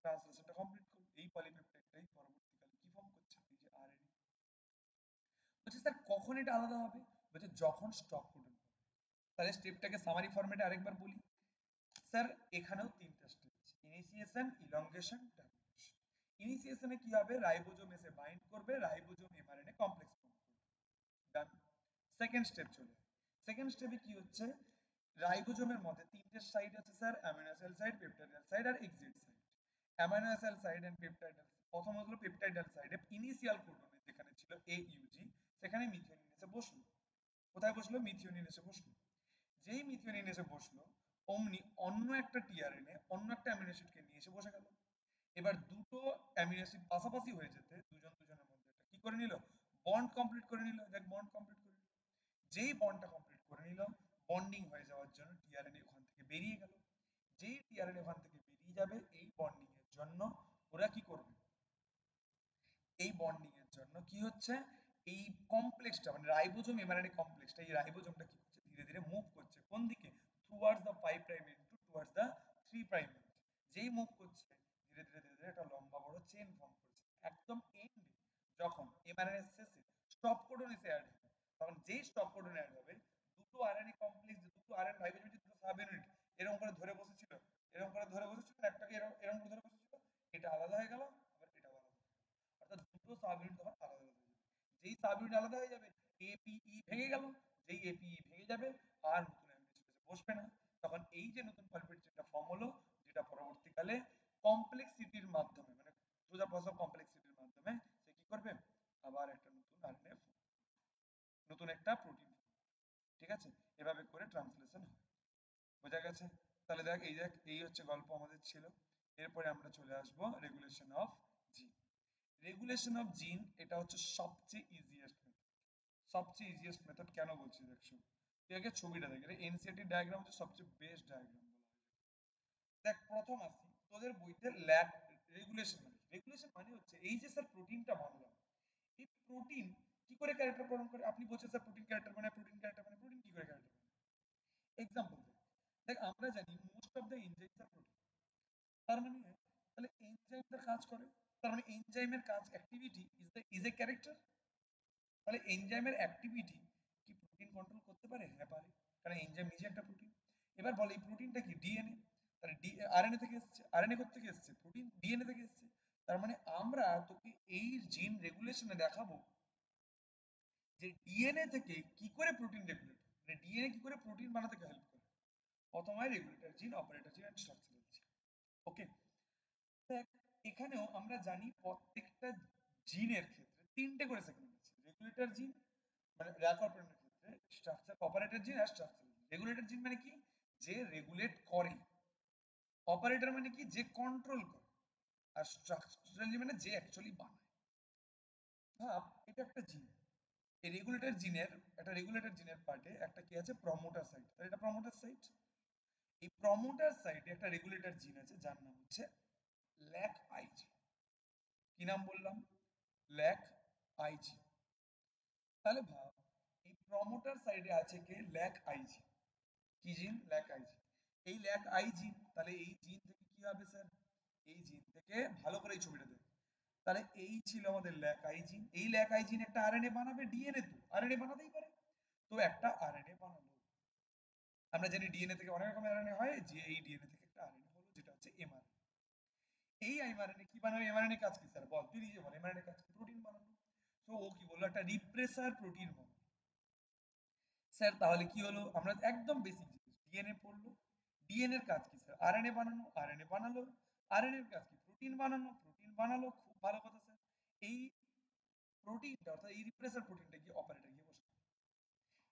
ট্রান্সলেশনটা কমপ্লিট করবে, এই পলিপেপটাইডটাই পরবর্তীকালে কি ফর্ম করছে, এই যে আরএনএ। বলছে স্যার কখন এটা আলাদা হবে, বলছে যখন স্টপ কোডন হবে। তাহলে স্টেপটাকে সামারি ফরম্যাটে আরেকবার বলি স্যার, এখানেও তিনটা স্টেপ আছে, ইনিশিয়েশন, ইলংগেশন, টার্মিনেশন। ইনিশিয়েশনে কি হবে, রাইবোজোম এসে বাইন্ড করবে, রাইবোজোম এমআরএনএ কমপ্লেক্স ফর্ম করবে, ডান। সেকেন্ড স্টেপ চলে, সেকেন্ড স্টেপে কি হচ্ছে, রাইবোজোমের মধ্যে তিনটে সাইড আছে sir, amino acid site, peptidyl site আর exit site. Amino acid site and peptidyl, প্রথম হলো পেপটাইডাল সাইডে ইনিশিয়াল কোডনে যেখানে ছিল AUG, সেখানে মিথিওনিন এসে বসলো, কোথায় বসলো, মিথিওনিন এসে বসলো, যেই মিথিওনিন এসে বসলো অমনি অন্য একটা টিআরএনএ অন্য একটা অ্যামিনো অ্যাসিডকে নিয়ে এসে বসে গেল। এবার দুটো অ্যামিনো অ্যাসিড পাশাপাশি হয়ে যেতে দুজন দুজনের মধ্যে একটা কি করে নিল, বন্ড কমপ্লিট করে নিল, দেখ বন্ড কমপ্লিট করে নিল, যেই বন্ডটা কমপ্লিট করে নিল বন্ডিং হয়ে যাওয়ার জন্য টিআরএনএ ওখান থেকে বেরিয়ে গেল, যেই টিআরএনএ ওখান থেকে বেরিয়ে যাবে এই বন্ডিং এর জন্য ওরা কি করবে, এই বন্ডিং এর জন্য কি হচ্ছে, এই কমপ্লেক্সটা মানে রাইবোজোম এমআরএনএ কমপ্লেক্সটা, এই রাইবোজোমটা কি করছে, ধীরে ধীরে মুভ করছে কোন দিকে, towards the 5 prime end to towards the 3 prime end. যেই মুভ করছে ধীরে ধীরে ধীরে ধীরে একটা লম্বা বড় চেন ফর্ম করছে, একদম এন্ড যখন এমআরএনএ শেষে স্টপ কোডন এসে অ্যাড হবে, তখন যেই স্টপ কোডন অ্যাড হবে দুটো আরএনএ কমপ্লেক্স, দুটো আরএনএ রাইবোজোমের যে দুটো সাব ইউনিট এরকম করে ধরে বসেছিল, এরকম করে ধরে বসেছিল, একটাকে এরকম এরকম করে ধরে বসেছিল, এটা আলাদা হয়ে গেল, আবার এটাও আলাদা হয়ে গেল, অর্থাৎ দুটো সাব ইউনিট তখন আলাদা আলাদা হয়ে যাবে। যেই সাব ইউনিট আলাদা হয়ে যাবে এপিই ভেঙে গেল, যেই এপিই ভেঙে যাবে আর নতুন অ্যামিনো অ্যাসিড বসবে না, তখন এই যে নতুন পলিপেপটাইড যেটা ফর্ম হলো, যেটা পরবর্তীকালে কমপ্লেক্সিটির মাধ্যমে মানে থ্রু দ্য প্রসেস অফ কমপ্লেক্সিটির মাধ্যমে সে কি করবে, আবার একটা নতুন আরএনএ, নতুন একটা প্রোটিন, ঠিক আছে? এভাবে করে ট্রান্সলেশন হয়, বোঝা গেছে? তাহলে দেখ এই দেখ এই হচ্ছে গল্প আমাদের ছিল। এরপরে আমরা চলে আসবো রেগুলেশন অফ জিন। রেগুলেশন অফ জিন এটা হচ্ছে সবচেয়ে ইজিয়েস্ট মেথড, সবচেয়ে ইজিয়েস্ট মেথড কেন বলছি দেখ শোন, তুই আগে ছবিটা দেখ, এটা এনসিইআরটি ডায়াগ্রাম হচ্ছে সবচেয়ে বেস্ট ডায়াগ্রাম বলা হয়। দেখ প্রথম আসি তোদের বইতে ল্যাব, রেগুলেশন মানে রেগুলেশন মানে হচ্ছে এই যে স্যার প্রোটিনটা বানালাম, এই প্রোটিন কি করে ক্যারেক্টার প্রদান করে, আপনি বলছেন স্যার প্রোটিন ক্যারেক্টার মানে, প্রোটিন ক্যারেক্টার মানে প্রোটিন কি করে ক্যারেক্টার বানায়, এক্সাম্পল দেখ, দেখ আমরা জানি most of the enzymes are protein, তার মানে তাহলে এনজাইমটা কাজ করে, তার মানে এনজাইমের কাজ অ্যাক্টিভিটি ইজ এ ক্যারেক্টার, তাহলে এনজাইমের অ্যাক্টিভিটি কি প্রোটিন কন্ট্রোল করতে পারে, হ্যাঁ পারে, কারণ এনজাইম নিজে একটা প্রোটিন। এবার বল এই প্রোটিনটা কি ডিএনএ, তাহলে আরএনএ থেকে এসছে, আরএনএ কোথা থেকে এসছে, প্রোটিন ডিএনএ থেকে এসছে। তার মানে আমরা তোকে এই জিন রেগুলেশনে দেখাবো যে ডিএনএ থেকে কি করে প্রোটিন রেগুলেট, মানে ডিএনএ কি করে প্রোটিন বানাতে হেল্প করে। প্রথমে রেগুলেটর জিন, অপারেটর জিন এন্ড স্ট্রাকচারাল জিন। ওকে, দেখ এখানেও আমরা জানি প্রত্যেকটা জিনের ক্ষেত্রে তিনটে করে সেগমেন্ট আছে। রেগুলেটর জিন মানে র্যাক অপারেটরের ক্ষেত্রে, স্ট্রাকচার অপারেটর জিন আর স্ট্রাকচারাল জিন। রেগুলেটর জিন মানে কি, যে রেগুলেট করে। অপারেটর মানে কি, যে কন্ট্রোল করে। আর স্ট্রাকচারাল জিন মানে যে অ্যাকচুয়ালি বানায়। ভাব এটা একটা জিন, এই রেগুলেটর জিনের, একটা রেগুলেটর জিনের পার্টে একটা কি আছে, প্রমোটার সাইট। তাহলে এটা প্রমোটার সাইট। এই প্রমোটার সাইটে একটা রেগুলেটর জিন আছে যার নাম হচ্ছে ল্যাক আইজি। কি নাম বললাম, ল্যাক আইজি। তাহলে ভাব এই প্রমোটার সাইডে আছে কে, ল্যাক আইজি। কি জিন, ল্যাক আইজি। এই ল্যাক আইজি, তাহলে এই জিন থেকে কি হবে স্যার, এই জিন থেকে ভালো করে এই ছবিটা দেখ। তাহলে এই ছিল আমাদের ল্যাক আইজিন। এই ল্যাক আইজিন একটা আরএনএ বানাবে, ডিএনএ তো আরএনএ বানাতেই পারে। তো একটা আরএনএ বানালো। আমরা জানি ডিএনএ থেকে অনেক রকমের আরএনএ হয়, যে এই ডিএনএ থেকে একটা আরএনএ হলো যেটা হচ্ছে এমআরএনএ। এই এমআরএনএ কি বানাবে, এমআরএনএ কাজ কি স্যার বল, তুই নিজে বল, এমআরএনএ কাজ কি, প্রোটিন বানানো। তো ও কি বললো, একটা রিপ্রেসার প্রোটিন বানানো। স্যার তাহলে কি হলো, আমরা একদম বেসিক জিনিস ডিএনএ পড়লো। ডিএনএ এর কাজ কি স্যার, আরএনএ বানানো, আরএনএ বানালো। আরএনএ এর কাজ কি, প্রোটিন বানানো, প্রোটিন বানালো। খুব ভালো কথা স্যার। এই প্রোটিনটা অর্থাৎ এই রিপ্রেসার প্রোটিনটা কি অপারেটর গিয়ে বসে।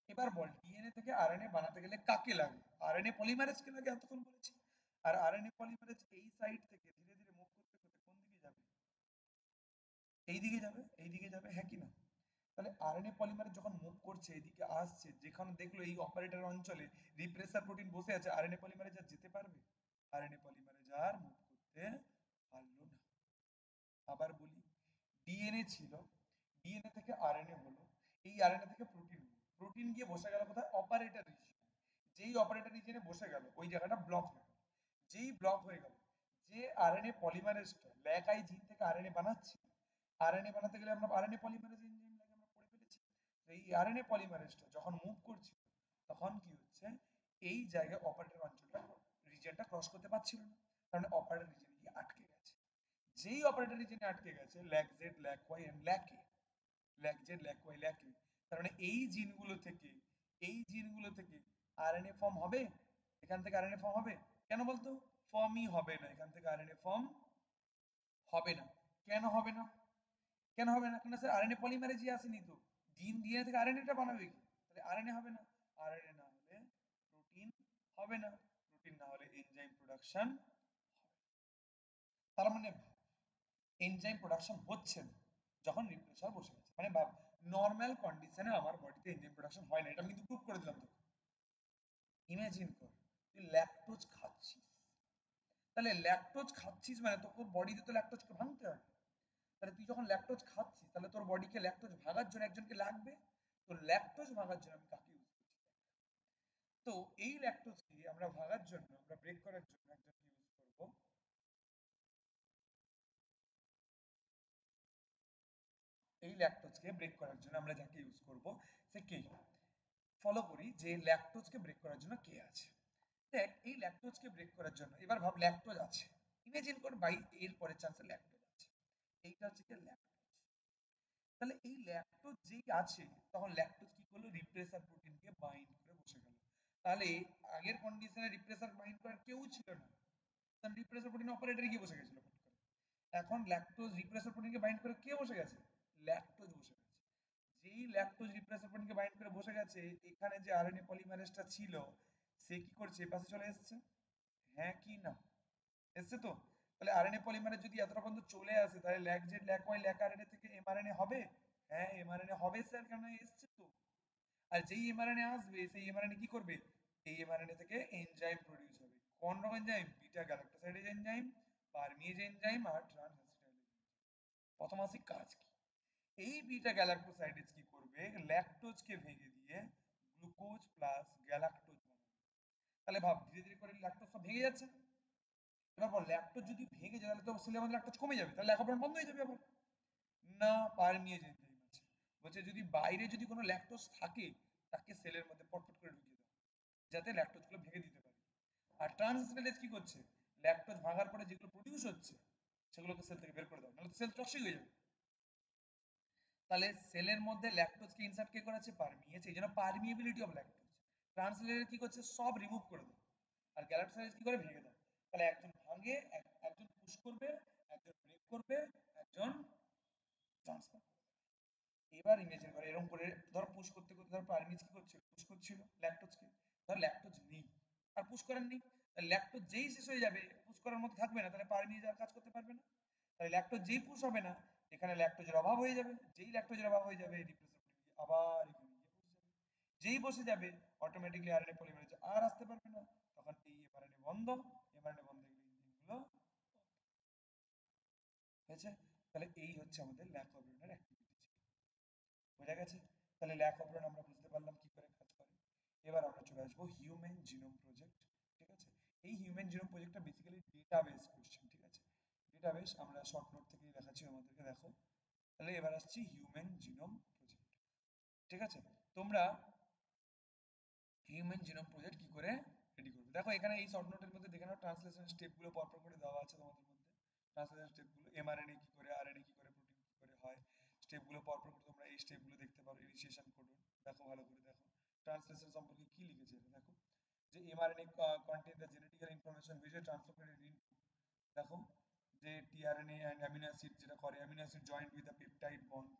এবার বল ডিএনএ থেকে আরএনএ বানাতে গেলে কাকে লাগে, আরএনএ পলিমারেজকে লাগে, এতক্ষণ বলেছি। আর আরএনএ পলিমারেজ এই সাইড থেকে ধীরে ধীরে মুভ করতে করতে কোন দিকে যাবে, এই দিকে যাবে, এই দিকে যাবে, হ্যাঁ কি না। তাহলে আরএনএ পলিমারেজ যখন মুভ করছে এদিকে আসছে, যেখানে দেখলো এই অপারেটর অঞ্চলে রিপ্রেসার প্রোটিন বসে আছে, আরএনএ পলিমারেজ আর যেতে পারবে, আরএনএ পলিমারেজ আর মুভ করতে পারলো না। আবার বলি, ডিএনএ ছিল, ডিএনএ থেকে আরএনএ হলো, এই আরএনএ থেকে প্রোটিন হলো, প্রোটিন গিয়ে বসে গেল কোথায়, অপারেটর রিজিয়নে। যেই অপারেটর রিজিয়নে বসে গেল ওই জায়গাটা ব্লক হয়ে গেল। যেই ব্লক হয়ে গেল, যে আরএনএ পলিমারেজটা ল্যাক আই জিন থেকে আরএনএ বানাচ্ছে, আরএনএ বানাতে গেলে আমরা আরএনএ পলিমারেজ এনজাইম লাগে, আমরা পড়ে ফেলেছি। তো এই আরএনএ পলিমারেজটা যখন মুভ করছিল তখন কি হচ্ছে, এই জায়গায় অপারেটর অঞ্চলটা, রিজিয়নটা ক্রস করতে পারছিল না, কারণ অপারেটর রিজিয়নে গিয়ে আটকে গেছে। যেই অপারেটর রিজিয়নে আটকে গেছে, lac Z, lac Y and lac A, lac Z, lac Y, lac A, তার মানে এই জিনগুলো থেকে, এই জিনগুলো থেকে আরএনএ ফর্ম হবে। এখান থেকে আরএনএ ফর্ম হবে, কেন বলতো, ফর্মই হবে না, এখান থেকে আরএনএ ফর্ম হবে না। কেন হবে না, কেন হবে না, কেন স্যার আরএনএ পলিমারেজই আসেনি তো, জিন ডিএনএ থেকে আরএনএটা বানাবে কি, তাহলে আরএনএ হবে না। আরএনএ না হলে প্রোটিন হবে না, প্রোটিন না হলে এনজাইম প্রোডাকশন হবে। তার মানে এনজাইম প্রোডাকশন হচ্ছে না যখন রিপ্রেসার বসে গেছে। মানে ভাব নর্মাল কন্ডিশনে আমার বডিতে এনজাইম প্রোডাকশন হয় না, এটা আমি কিন্তু প্রুভ করে দিলাম তোকে। ইমাজিন কর তুই ল্যাকটোজ খাচ্ছিস, তাহলে ল্যাকটোজ খাচ্ছিস মানে তোর বডিতে তো ল্যাকটোজকে ভাঙতে হবে। তাহলে তুই যখন ল্যাকটোজ খাচ্ছিস তাহলে তোর বডিকে ল্যাকটোজ ভাগার জন্য একজনকে লাগবে। তো ল্যাকটোজ ভাগার জন্য আমি কাকে ইউজ করছি, তো এই ল্যাকটোজকে আমরা ভাগার জন্য, আমরা ব্রেক করার জন্য একজনকে ইউজ করব। এই ল্যাকটোজকে ব্রেক করার জন্য আমরা যাকে ইউজ করব সে কে, ফলো করি যে ল্যাকটোজকে ব্রেক করার জন্য কে আছে। দেখ এই ল্যাকটোজকে ব্রেক করার জন্য এবার ভাব ল্যাকটোজ আছে, ইমেজিন কর বাই এর পরের চান্সে ল্যাকটোজ আছে, এইটা হচ্ছে কি ল্যাকটোজ। তাহলে এই ল্যাকটোজ যেই আছে তখন ল্যাকটোজ কি করলো, রিপ্রেসার প্রোটিনকে বাইন্ড করে বসে গেল। তাহলে আগের কন্ডিশনে রিপ্রেসার বাইন্ড করার কেউ ছিল না, কারণ রিপ্রেসার প্রোটিন অপারেটরে গিয়ে বসে গেছিল ফট করে। এখন ল্যাকটোজ রিপ্রেসার প্রোটিনকে বাইন্ড করে কে বসে গেছে, ল্যাকটোজ বসে গেছে। যেই ল্যাকটোজ রিপ্রেসার প্রোটিনকে বাইন্ড করে বসে গেছে, এখানে যে আরএনএ পলিমারেজটা ছিল সে কি করছে, এপাশে চলে এসেছে, হ্যাঁ কি না, এসছে তো। তাহলে আরএনএ পলিমারেজ যদি এতটা পর্যন্ত চলে আসে তাহলে lac Z, lac Y, lac RNA থেকে এমআরএনএ হবে, হ্যাঁ এমআরএনএ হবে স্যার, কেন এসছে তো। আর যেই এমআরএনএ আসবে সেই এমআরএনএ কি করবে, এই এমআরএনএ থেকে এনজাইম প্রডিউস হবে। কোন রকম enzyme, beta galactosidase enzyme, পারমিয়েজ enzyme আর ট্রান্সঅ্যাসিটাইলেজ। প্রথম আসি কাজ কি, এই বিটা গ্যালাক্টোসাইডেজ কি করবে, ল্যাকটোজকে ভেঙে দিয়ে গ্লুকোজ প্লাস গ্যালাক্টোজ বানাবে। তাহলে ভাব ধীরে ধীরে করে ল্যাকটোজ সব ভেঙে যাচ্ছে। এবার বল ল্যাকটোজ যদি ভেঙে যায় তাহলে তো সেলে আমাদের ল্যাকটোজ কমে যাবে, তাহলে ল্যাকটোজ বন্ধ হয়ে যাবে আবার। না, পারমিয়েজ এনজাইম আছে, বলছে যদি বাইরে যদি কোনো ল্যাকটোজ থাকে তাকে সেলের মধ্যে পটপট করে ঢুকিয়ে দাও যাতে ল্যাকটোজ গুলো ভেঙে দিতে পারে। আর ট্রান্সলেজ কি করছে, ল্যাকটোজ ভাঙার পরে যেগুলো প্রডিউস হচ্ছে সেগুলোকে সেল থেকে বের করে দাও, নাহলে সেল টক্সিক হয়ে যাবে। তাহলে সেলের মধ্যে ল্যাকটোজকে ইনসার্ট কে করাচ্ছে, পারমিয়েছে, এই জন্য পারমিয়েবিলিটি অফ ল্যাকটোজ। ট্রান্সলেটর কি করছে, সব রিমুভ করে দেয়, আর গ্যালাক্টোসাইজ কি করে, ভেঙে দেয়। তাহলে একজন ভাঙে, একজন পুশ করবে, একজন ব্রেক করবে, একজন ট্রান্সফার। এবার ইমেজিন করে এরকম করে, ধর পুশ করতে করতে ধর পারমিজ কি করছিল, পুশ করছিল ল্যাকটোজকে, ধর ল্যাকটোজ নেই আর পুশ করার নেই, তাহলে ল্যাকটোজ যেই শেষ হয়ে যাবে পুশ করার মতো থাকবে না, তাহলে পারমিজ আর কাজ করতে পারবে না। তাহলে ল্যাকটোজ যেই পুশ হবে না, এখানে ল্যাকটোজের অভাব হয়ে যাবে, যেই ল্যাকটোজের অভাব হয়ে যাবে রিপ্রেসেন্টেটিভ আবার এখানে গিয়ে বসে যাবে, যেই বসে যাবে অটোমেটিক্যালি আরএনএ পলিমারেজ আর আসতে পারবে না, তখন এই এমআরএনএ বন্ধ, এমআরএনএ বন্ধ গেলে ইঞ্জিনগুলো হয়েছে। তাহলে এই হচ্ছে আমাদের ল্যাক অপারেটর অ্যাক্টিভিটি, বোঝা গেছে? তাহলে ল্যাক অপারেটর আমরা বুঝতে পারলাম কি করে কাজ করে। এবার আমরা চলে আসবো হিউম্যান জিনোম প্রজেক্ট, ঠিক আছে? এই হিউম্যান জিনোম প্রজেক্টটা বেসিক্যালি ডেটাবেস কোশ্চেন, ঠিক আছে? ডেটাবেস আমরা শর্ট নোট থেকেই দেখাচ্ছি আমাদেরকে, দেখো। তাহলে এবার আসছি হিউম্যান জিনোম প্রজেক্ট, ঠিক আছে? তোমরা হিউম্যান জিনোম প্রজেক্ট কি করে রেডি করবে, দেখো এখানে এই শর্ট নোটের মধ্যে দেখে নাও ট্রান্সলেশন স্টেপগুলো পরপর করে দেওয়া আছে তোমাদের মধ্যে। ট্রান্সলেশন স্টেপগুলো, এমআরএনএ কি করে, আরএনএ কি করে, প্রোটিন কি করে হয়, স্টেপগুলো পরপর করে তোমরা এই স্টেপগুলো দেখতে পারো। ইনিশিয়েশন কোডন দেখো, ভালো করে দেখো ট্রান্সলেশন সম্পর্কে কি লিখেছে এটা দেখো, যে mRNA contain the genetical information which is transferred in, দেখো যে টিআরএনএ এন্ড অ্যামিনো অ্যাসিড যেটা করে, amino acid joint with the peptide bond,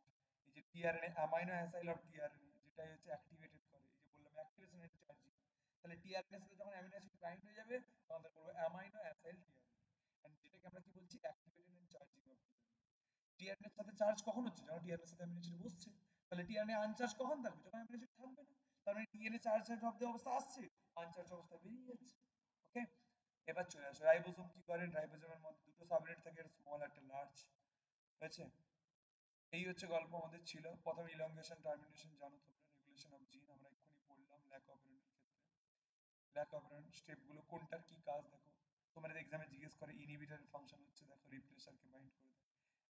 এই যে tRNA amino acyl of tRNA যেটা হচ্ছে অ্যাক্টিভেটেড করে, এই যে বললাম অ্যাক্টিভেশন এন্ড চার্জিং। তাহলে টিআরএনএ সাথে যখন অ্যামিনো অ্যাসিড বাইন্ড হয়ে যাবে তখন আমরা বলবো অ্যামাইনো অ্যাসাইল টিআরএনএ, এন্ড যেটাকে আমরা কি বলছি, activated and charging of tRNA. TRNA এর সাথে চার্জ কখন হচ্ছে, যখন টিআরএনএ এর সাথে অ্যামিনো অ্যাসিড বসছে। তাহলে টিআরএনএ আনচার্জ কখন থাকবে, যখন অ্যামিনো অ্যাসিড থাকবে না। তার মানে ডিএনএ চার্জ অবস্থা আসছে, আনচার্জ অবস্থা বেরিয়ে যাচ্ছে। ওকে, এবার চলে আসো রাইবোসোম কি করে, রাইবোসোমের মধ্যে দুটো সাবইউনিট থাকে, স্মল একটা লার্জ, হয়েছে? এই হচ্ছে গল্প আমাদের ছিল। প্রথম ইলংগেশন টার্মিনেশন জানো তোমরা, রেগুলেশন অফ জিন আমরা এক্ষুনি পড়লাম ল্যাক অপারেন্টের ক্ষেত্রে। ল্যাক অপারেন্ট স্টেপগুলো কোনটার কি কাজ দেখো, তোমাদের এক্সামে জিজ্ঞেস করে ইনহিবিটরের ফাংশন হচ্ছে দেখো রিপ্রেসারকে বাইন্ড করে দেয়,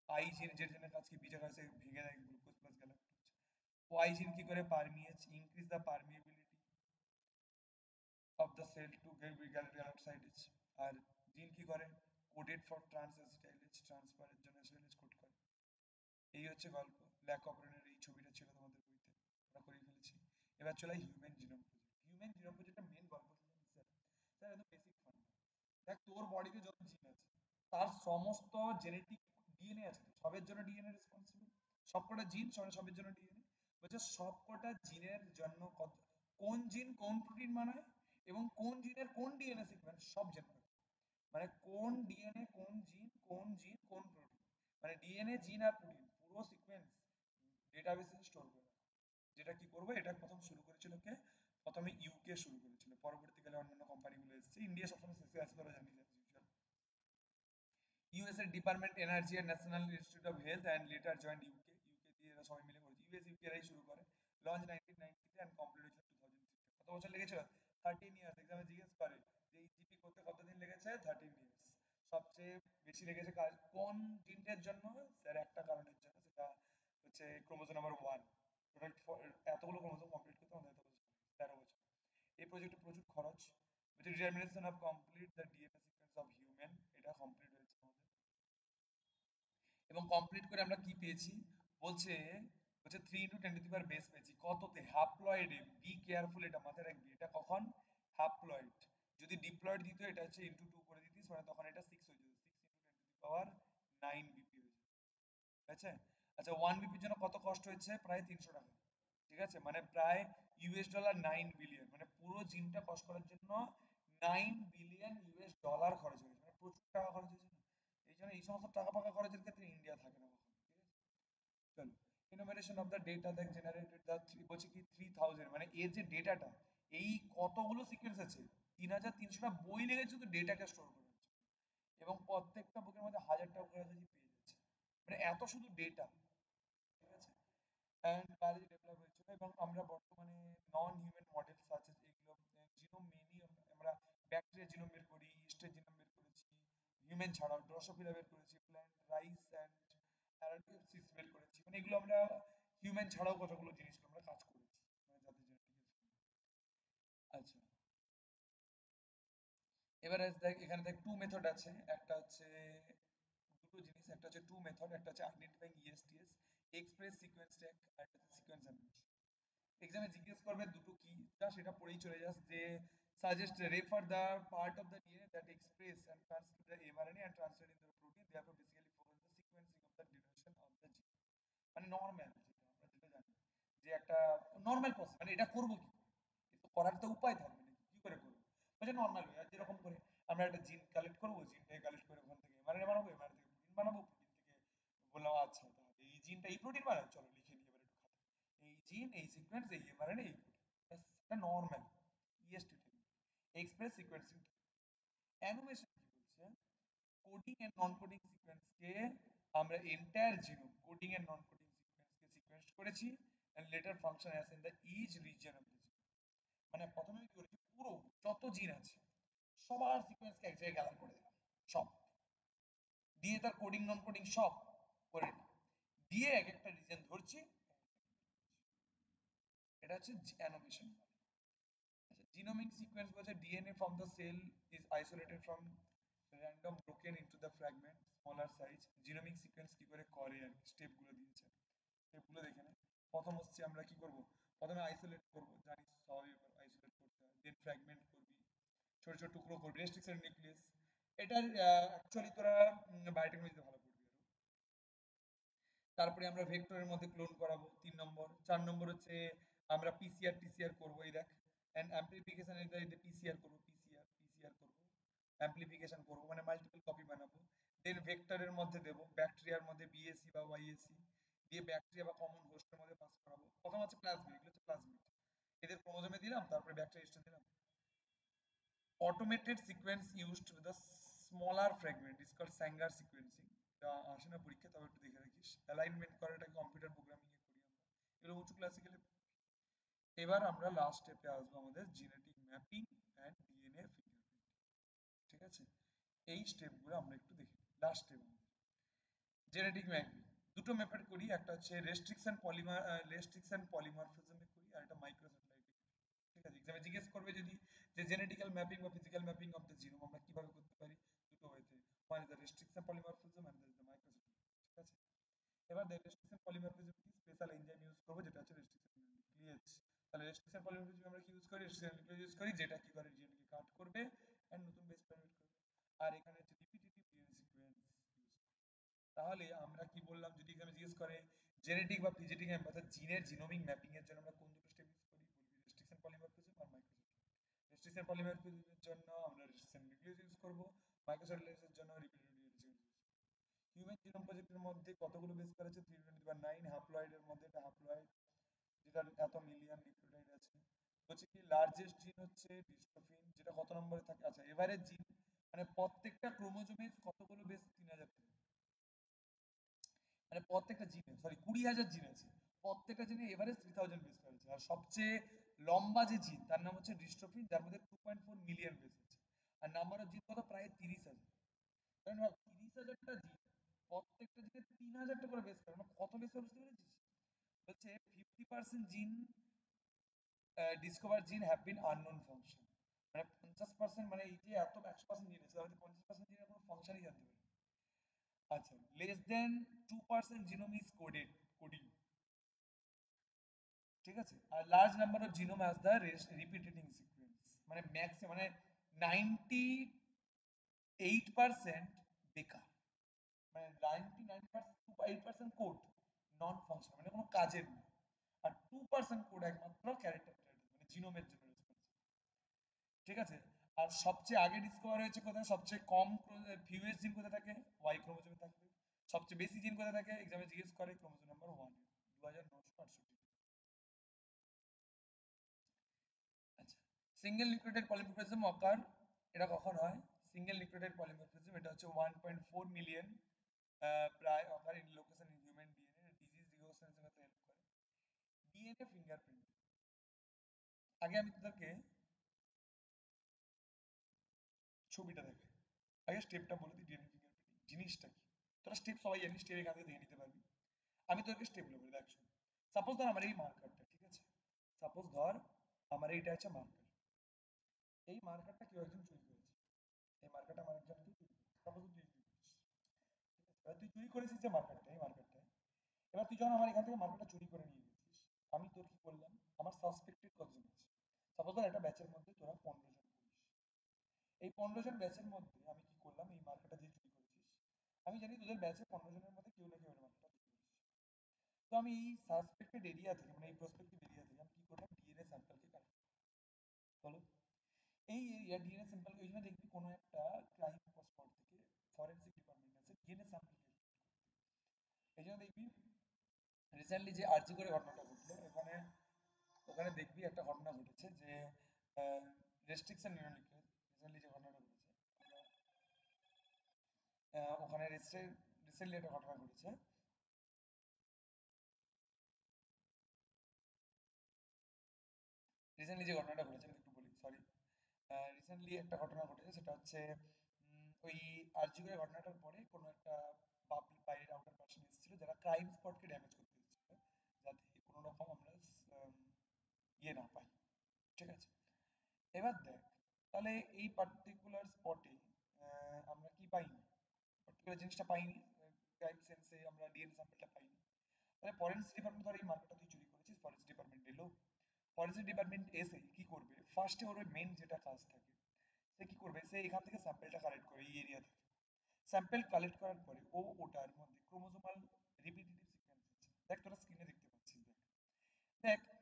আই জিন যের জন্য কাজ কি, বিটা কাজে ভেঙে দেয় glucose plus galactose. Y gene কি করে, permease, increase the permeability of the cell to get galactosides, আর জিন কি করে, কোডেড ফর ট্রান্সএসিটাইলেজ ট্রান্সফারের জন্য অ্যাসিটাইলেজ কোড করে। এই হচ্ছে গল্প, ল্যাক অপারেটরের এই ছবিটা ছিল তোমাদের বইতে, আমরা করে ফেলেছি। এবার চলে human genome project. Human genome প্রজেক্টের মেন গল্প কি জানিস স্যার? স্যার একদম বেসিক ফান্ডা, দেখ তোর বডিতে যত জিন আছে তার সমস্ত জেনেটিক ডিএনএ আছে, সবের জন্য ডিএনএ রেসপন্সিবল, সবকটা জিন সবের জন্য ডিএনএ, বলছে সবকটা জিনের জন্য কোন জিন কোন প্রোটিন বানায় এবং কোন জিনের কোন ডিএনএ সিকোয়েন্স সব জেনে রাখে। মানে কোন ডিএনএ কোন জিন কোন জিন কোন প্রোটিন, মানে ডিএনএ জিন আর প্রোটিন পুরো সিকোয়েন্স ডেটাবেসে স্টোর করে রাখা। যেটা কি করবো, এটা প্রথম শুরু করেছিল কে, প্রথমে ইউকে শুরু করেছিল, পরবর্তীকালে অন্যান্য কোম্পানিগুলো এসেছে, ইন্ডিয়া সবসময় শেষে আছে তোরা জানিস as usual। ইউএস এর department energy and national institute of health and later joint UK, UK দিয়ে এরা সবাই মিলে করেছে, ইউএস ইউকে এরাই শুরু করে। লঞ্চ 1990 তে এন্ড কমপ্লিট হয়েছিল 2003 তে। কত বছর লেগেছিল, 13 ইয়ার্স। এক্সামে জিজ্ঞেস করে যে ইজিপি করতে কতদিন লেগেছে, 13 ইয়ার্স। সবচেয়ে বেশি লেগেছে কোন জিনটার জন্য, স্যার একটা কারণের জন্য, সেটা হচ্ছে ক্রোমোজোম নাম্বার 1। টোটাল এতগুলো ক্রোমোজোম কমপ্লিট করতে আমাদের এত বছর লেগেছে, 13 বছর। এই প্রজেক্টে প্রচুর খরচ, determination of complete the DNA sequence of human, এটা কমপ্লিট হয়েছে আমাদের। এবং কমপ্লিট করে আমরা কি পেয়েছি, বলছে হচ্ছে 3 into 10 to the power base পেয়েছি কততে, হ্যাপ্লয়েডে। বি কেয়ারফুল, এটা মাথায় রাখবি, এটা কখন, হ্যাপ্লয়েড। যদি ডিপ্লয়েড দিত এটা হচ্ছে ইন্টু 2 করে দিতিস, মানে তখন এটা 6 হয়ে যেত, 6 into 10 to the power 9 BP হয়ে যেত, ঠিক আছে? আচ্ছা 1 বিপির জন্য কত কষ্ট হচ্ছে, প্রায় 300 টাকা, ঠিক আছে? মানে প্রায় ইউএস ডলার 9 বিলিয়ন, মানে পুরো জিনটা কষ্ট করার জন্য 9 বিলিয়ন ইউএস ডলার খরচ হয়েছে, মানে প্রচুর টাকা খরচ হয়েছে না? এই জন্য এই সমস্ত টাকা ফাকা খরচের ক্ষেত্রে ইন্ডিয়া থাকে না কখনো, ঠিক আছে? চলো, enumeration of the data that generated the বলছে কি 3000, মানে এর যে ডেটাটা, এই কতগুলো সিকোয়েন্স আছে, 3300টা বই লেগেছে শুধু ডেটাকে স্টোর করার জন্য, এবং প্রত্যেকটা বুকের মধ্যে হাজারটা কাছাকাছি পেজ আছে, মানে এত শুধু ডেটা, ঠিক আছে? অ্যান্ড বায়োলজি ডেভেলপ হয়েছিল, এবং আমরা বর্তমানে নন হিউম্যান মডেলস আছে যেগুলো জিনোম মেনলি আমরা ব্যাকটেরিয়া জিনোম বের করি, ইস্টের জিনোম বের করেছি, হিউম্যান ছাড়াও ড্রসোফিলা বের করেছি, প্ল্যান্ট রাইস অ্যান্ড অ্যারাবিয়াসিস বের করেছি, মানে এগুলো আমরা হিউম্যান ছাড়াও কতগুলো জিনিসকে আমরা কাজ করেছি, মানে যাদের জেনেটিক্যাল। আচ্ছা, এবারে দেখ এখানে দেখ টু মেথড আছে, একটা হচ্ছে দুটো জিনিস, একটা হচ্ছে টু মেথড, একটা হচ্ছে identifying ESTs, express sequence tag, আর একটা হচ্ছে সিকোয়েন্স অ্যানিমেশন। এক্সামে জিজ্ঞেস করবে দুটো কি, যা সেটা পড়েই চলে যাস যে suggest refer the part of the DNA that express and transcribe the mRNA and translate into the protein, therefore basically focus the sequencing of the duration of the gene। মানে নর্মাল যেটা আমরা যেটা জানি যে একটা নর্মাল প্রসেস, মানে এটা করবো কি করে? কিন্তু করার তো উপায় থাকবে না, কি করে করবো? বলছে নর্মাল ওয়ে, যেরকম করে আমরা একটা জিন কালেক্ট করবো, জিনটাকে কালেক্ট করে ওখান থেকে এমআরএনএ বানাবো, এমআরএনএ থেকে প্রোটিন বানাবো, প্রোটিন থেকে বললাম আচ্ছা তাহলে এই জিনটা এই প্রোটিন বানায়, চলো লিখে নিই এবার একটু খাতা, এই জিন এই সিকোয়েন্স এই এমআরএনএ এই প্রোটিন। এটা normal EST technique, express sequencing. Animation কি বলছে, কোডিং এন্ড নন কোডিং সিকোয়েন্সকে আমরা entire genome coding and non coding সিকোয়েন্সকে সিকোয়েন্স করেছি and later function as in the each region of the genome. মানে প্রথমে আমি কি করেছি, পুরো যত জিন আছে সবার সিকোয়েন্সকে এক জায়গায় গ্যাদার করে দিলাম, সব দিয়ে তার কোডিং নন কোডিং সব করে নিই, দিয়ে এক একটা রিজন ধরছি, এটা হচ্ছে অ্যানোমেশন। আচ্ছা, জিনোমিক সিকোয়েন্স বলছে DNA from the cell is isolated from random broken into the fragment smaller size। Genomic sequence কি করে করে আর স্টেপ গুলো দিয়েছে, স্টেপ গুলো দেখে নে। প্রথম হচ্ছে আমরা কি করব, প্রথমে আইসোলেট করব, জানিস স্বাভাবিক আইসোলেট করতে হয়, দেন ফ্র্যাগমেন্ট করবি, ছোট ছোট টুকরো করবি, রেস্ট্রিকশন নিউক্লিয়াস। এটার অ্যাকচুয়ালি তোরা বায়োটেকনোলজিতে ভালো পড়বি আরো। তারপরে আমরা ভেক্টরের মধ্যে ক্লোন করাবো 3 নম্বর। 4 নম্বর হচ্ছে আমরা পিসিআর টিসিআর করবো, এই দেখ এন্ড অ্যাম্প্লিফিকেশন, এই পিসিআর করবো, পিসিআর করবো, অ্যাম্প্লিফিকেশন করবো মানে মাল্টিপল কপি বানাবো। দেন ভেক্টরের মধ্যে দেবো, ব্যাকটেরিয়ার মধ্যে বিএসসি বা ওয়াইএসসি দিয়ে ব্যাকটেরিয়া বা কমন হোস্টের মধ্যে পাস করাবো। প্রথম হচ্ছে প্লাজমিড, এগুলো হচ্ছে প্লাজমিড, এদের ক্রোমোজোমে দিলাম, তারপরে ব্যাকটেরিয়া স্টেজে দিলাম। automated sequence used with the smaller fragment is called Sanger sequencing। এটা আসে না পরীক্ষা, তবে একটু দেখে রাখিস। অ্যালাইনমেন্ট করাটা কম্পিউটার প্রোগ্রামিং এ করি আমরা, এগুলো উঁচু ক্লাসিক্যালে। এবার আমরা লাস্ট স্টেপে আসবো, আমাদের genetic mapping and DNA fingerprint. ঠিক আছে, এই স্টেপগুলো আমরা একটু দেখি। লাস্ট স্টেপ জেনেটিক ম্যাপিং, দুটো মেথড করি, একটা হচ্ছে রেস্ট্রিকশন পলিমরফিজমে করি, আর একটা মাইক্রোস্যাটেলাইটে করি। ঠিক আছে, এক্সামে জিজ্ঞেস করবে যদি যে জেনেটিক্যাল ম্যাপিং বা physical mapping of the genome আমরা কিভাবে করতে পারি, দুটো ওয়েতে, one is the restriction polymorphism and the microsatellite. ঠিক আছে, এবার দ্য রেস্ট্রিকশন পলিমরফিজম কি, স্পেশাল এনজাইম ইউজ করব যেটা হচ্ছে রেস্ট্রিকশন নিউক্লিয়েজ। তাহলে রেস্ট্রিকশন পলিমরফিজম আমরা কি ইউজ করি, রেস্ট্রিকশন নিউক্লিয়েজ ইউজ করি, যেটা কি করে ডিএনএ কে কাট করবে এন্ড নতুন বেস পেয়ার করবে। আর এখানে হচ্ছে রিপিটিটিভ ডিএনএ সিকোয়েন্স ইউজ করি। তাহলে আমরা কি বললাম, যদি এখানে জিজ্ঞেস করে জেনেটিক বা ফিজিটিক অর্থাৎ জিনের জিনোমিক ম্যাপিং এর জন্য আমরা কোন দুটো স্টেপ ইউজ করি, বলবি রেস্ট্রিকশন পলিমরফিজম আর মাইক্রোস্যাটেলাইট। রেস্ট্রিকশন পলিমরফিজমের জন্য আমরা রেস্ট্রিকশন নিউক্লিয়েজ ইউজ করব, মাইক্রোস্যাটেলাইটের জন্য রিপিটিটিভ ডিএনএ সিকোয়েন্স ইউজ করব। হিউম্যান জিনোম প্রজেক্টের মধ্যে কতগুলো বেস পেয়ার আছে, 329। হ্যাপ্লয়েডের মধ্যে এটা হ্যাপ্লয়েড, যেটা এত মিলিয়ন নিউক্লিওটাইড আছে। হচ্ছে কি লার্জেস্ট জিন হচ্ছে ডিস্ট্রফিন, যেটা কত নম্বরে থাকে, আচ্ছা এভারেজ জিন মানে প্রত্যেকটা ক্রোমোজোমে কতগুলো বেস, 3000 থেকে, মানে প্রত্যেকটা জিনে সরি 20,000 জিন আছে, প্রত্যেকটা জিনে এভারেজ 3000 বেস পেয়ার আছে। আর সবচেয়ে লম্বা যে জিন তার নাম হচ্ছে ডিস্ট্রফিন, যার মধ্যে 2.4 মিলিয়ন বেস আছে। আর নাম্বার অফ জিন কত, প্রায় 30,000। কারণ ভাব 30,000টা জিন, প্রত্যেকটা জিনে 3,000টা করে বেস পেয়ার, মানে কত বেস পেয়ার বুঝতে পেরেছিস। হচ্ছে 50% জিন ডিসকভার জিন হ্যাভ বিন আননোন ফাংশন, মানে 50%, মানে এই যে এত 100% জিন আছে, তাহলে 50% জিনের কোনো ফাংশনই জানতে পারি। আচ্ছা, less than 2% genome is coding. ঠিক আছে, আর large number of genome has the repeating sequence, মানে ম্যাক্সিমাম মানে 98% বেকার, মানে 99% কোড নন ফাংশন, মানে কোনো কাজের নেই। আর 2% কোড একমাত্র ক্যারেক্টার, মানে জিনোমের জন্য রেসপন্সিবল। ঠিক আছে, আর সবচেয়ে আগে ডিসকভার হয়েছে কোথায়, সবচেয়ে কম ফিউয়েস্ট জিন কোথায় থাকে, ওয়াই ক্রোমোজোমে থাকবে। সবচেয়ে বেশি জিন কোথায় থাকে, এক্সামে জিজ্ঞেস করে ক্রোমোজোম নাম্বার 1, 2968। আচ্ছা, সিঙ্গেল নিউক্লিওটাইড পলিমরফিজম অকার, এটা কখন হয়, সিঙ্গেল নিউক্লিওটাইড পলিমরফিজম এটা হচ্ছে 1.4 মিলিয়ন প্রায় occur in location in human DNA, disease রিকগনিশনে হেল্প করে। ডিএনএ ফিঙ্গারপ্রিন্ট, আগে আমি তোদেরকে ছবিটা দেখাই, আগে স্টেপটা বলে দিই। ডিএনএ ফিঙ্গারপ্রিন্টিং জিনিসটা কি, তোরা স্টেপ সবাই জানিস, স্টেপ এখান থেকে দেখে নিতে পারবি। আমি তোকে স্টেপগুলো বলে দেখ, সাপোজ ধর আমার এই মার্কারটা, ঠিক আছে, সাপোজ ধর আমার এইটা হচ্ছে মার্কার, এই মার্কারটা কেউ একজন চুরি করেছে, এই মার্কারটা আমার এক্সাম তুই চুরি করেছিস, সাপোজ তুই চুরি করিস, এবার তুই চুরি করেছিস যে মার্কারটা, এই মার্কারটা, এবার তুই যখন আমার এখান থেকে মার্কারটা চুরি করে নিয়ে গেছিস, আমি তোর কি করলাম, আমার সাসপেক্টেড কতজন আছে, সাপোজ ধর একটা ব্যাচের মধ্যে তোরা 15 জন পড়িস, এই 15 জন ব্যাচের মধ্যে আমি কি করলাম, এই মার্কারটা যে চুরি করেছিস, আমি জানি তোদের ব্যাচে 15 জনের মধ্যে কেউ না কেউ এই মার্কারটা চুরি করেছে। তো আমি এই সাসপেক্টেড এরিয়া থেকে, মানে এই প্রসপেক্টিভ এরিয়া থেকে আমি কি করলাম, ডিএনএ স্যাম্পলকে কালেক্ট হলো। এই এরিয়া ডিএনএ স্যাম্পল, ওই জন্য দেখবি কোনো একটা ক্রাইম স্পট থেকে ফরেনসিক ডিপার্টমেন্ট আছে ডিএনএ স্যাম্পল, এই জন্য দেখবি রিসেন্টলি যে আরজি করে ঘটনাটা ঘটলো, ওখানে ওখানে দেখবি একটা ঘটনা ঘটেছে যে রেস্ট্রিকশন নিউরোলিকে রিসেন্টলি যে ঘটনাটা ঘটেছে, ওখানে রিসেন্টলি একটা ঘটনা ঘটেছে, রিসেন্টলি যে ঘটনাটা ঘটেছে আমি একটু বলি, সরি, রিসেন্টলি একটা ঘটনা ঘটেছে, সেটা হচ্ছে ওই আরজি করে ঘটনাটার পরে কোনো একটা বাইরের আউটার পার্সন এসেছিল যারা ক্রাইম স্পটকে ড্যামেজ করতে এসেছিল, যাতে কোনো রকম আমরা ইয়ে না পাই, ঠিক আছে। এবার দেখ, তাহলে এই পার্টিকুলার স্পটে আমরা কি পাইনি, পার্টিকুলার জিনিসটা পাইনি, ক্রাইম সেন্সে আমরা ডিএনএ স্যাম্পলটা পাইনি। তাহলে ফরেন্সিক ডিপার্টমেন্ট ধর এই মার্কটা তুই চুরি করেছিস, ফরেন্সিক ডিপার্টমেন্ট এলো, ফরেন্সিক ডিপার্টমেন্ট এসে কি করবে, ফার্স্টে ওর মেন যেটা কাজ থাকে, সে কি করবে, সে এখান থেকে স্যাম্পলটা কালেক্ট করে এই এরিয়া থেকে, স্যাম্পল কালেক্ট করার পরে ও ওটার মধ্যে ক্রোমোজোমাল রিপিটেটিভ সিকোয়েন্স আছে, দেখ তোরা স্ক্রিনে দেখতে পাচ্ছিস, দেখ দেখ,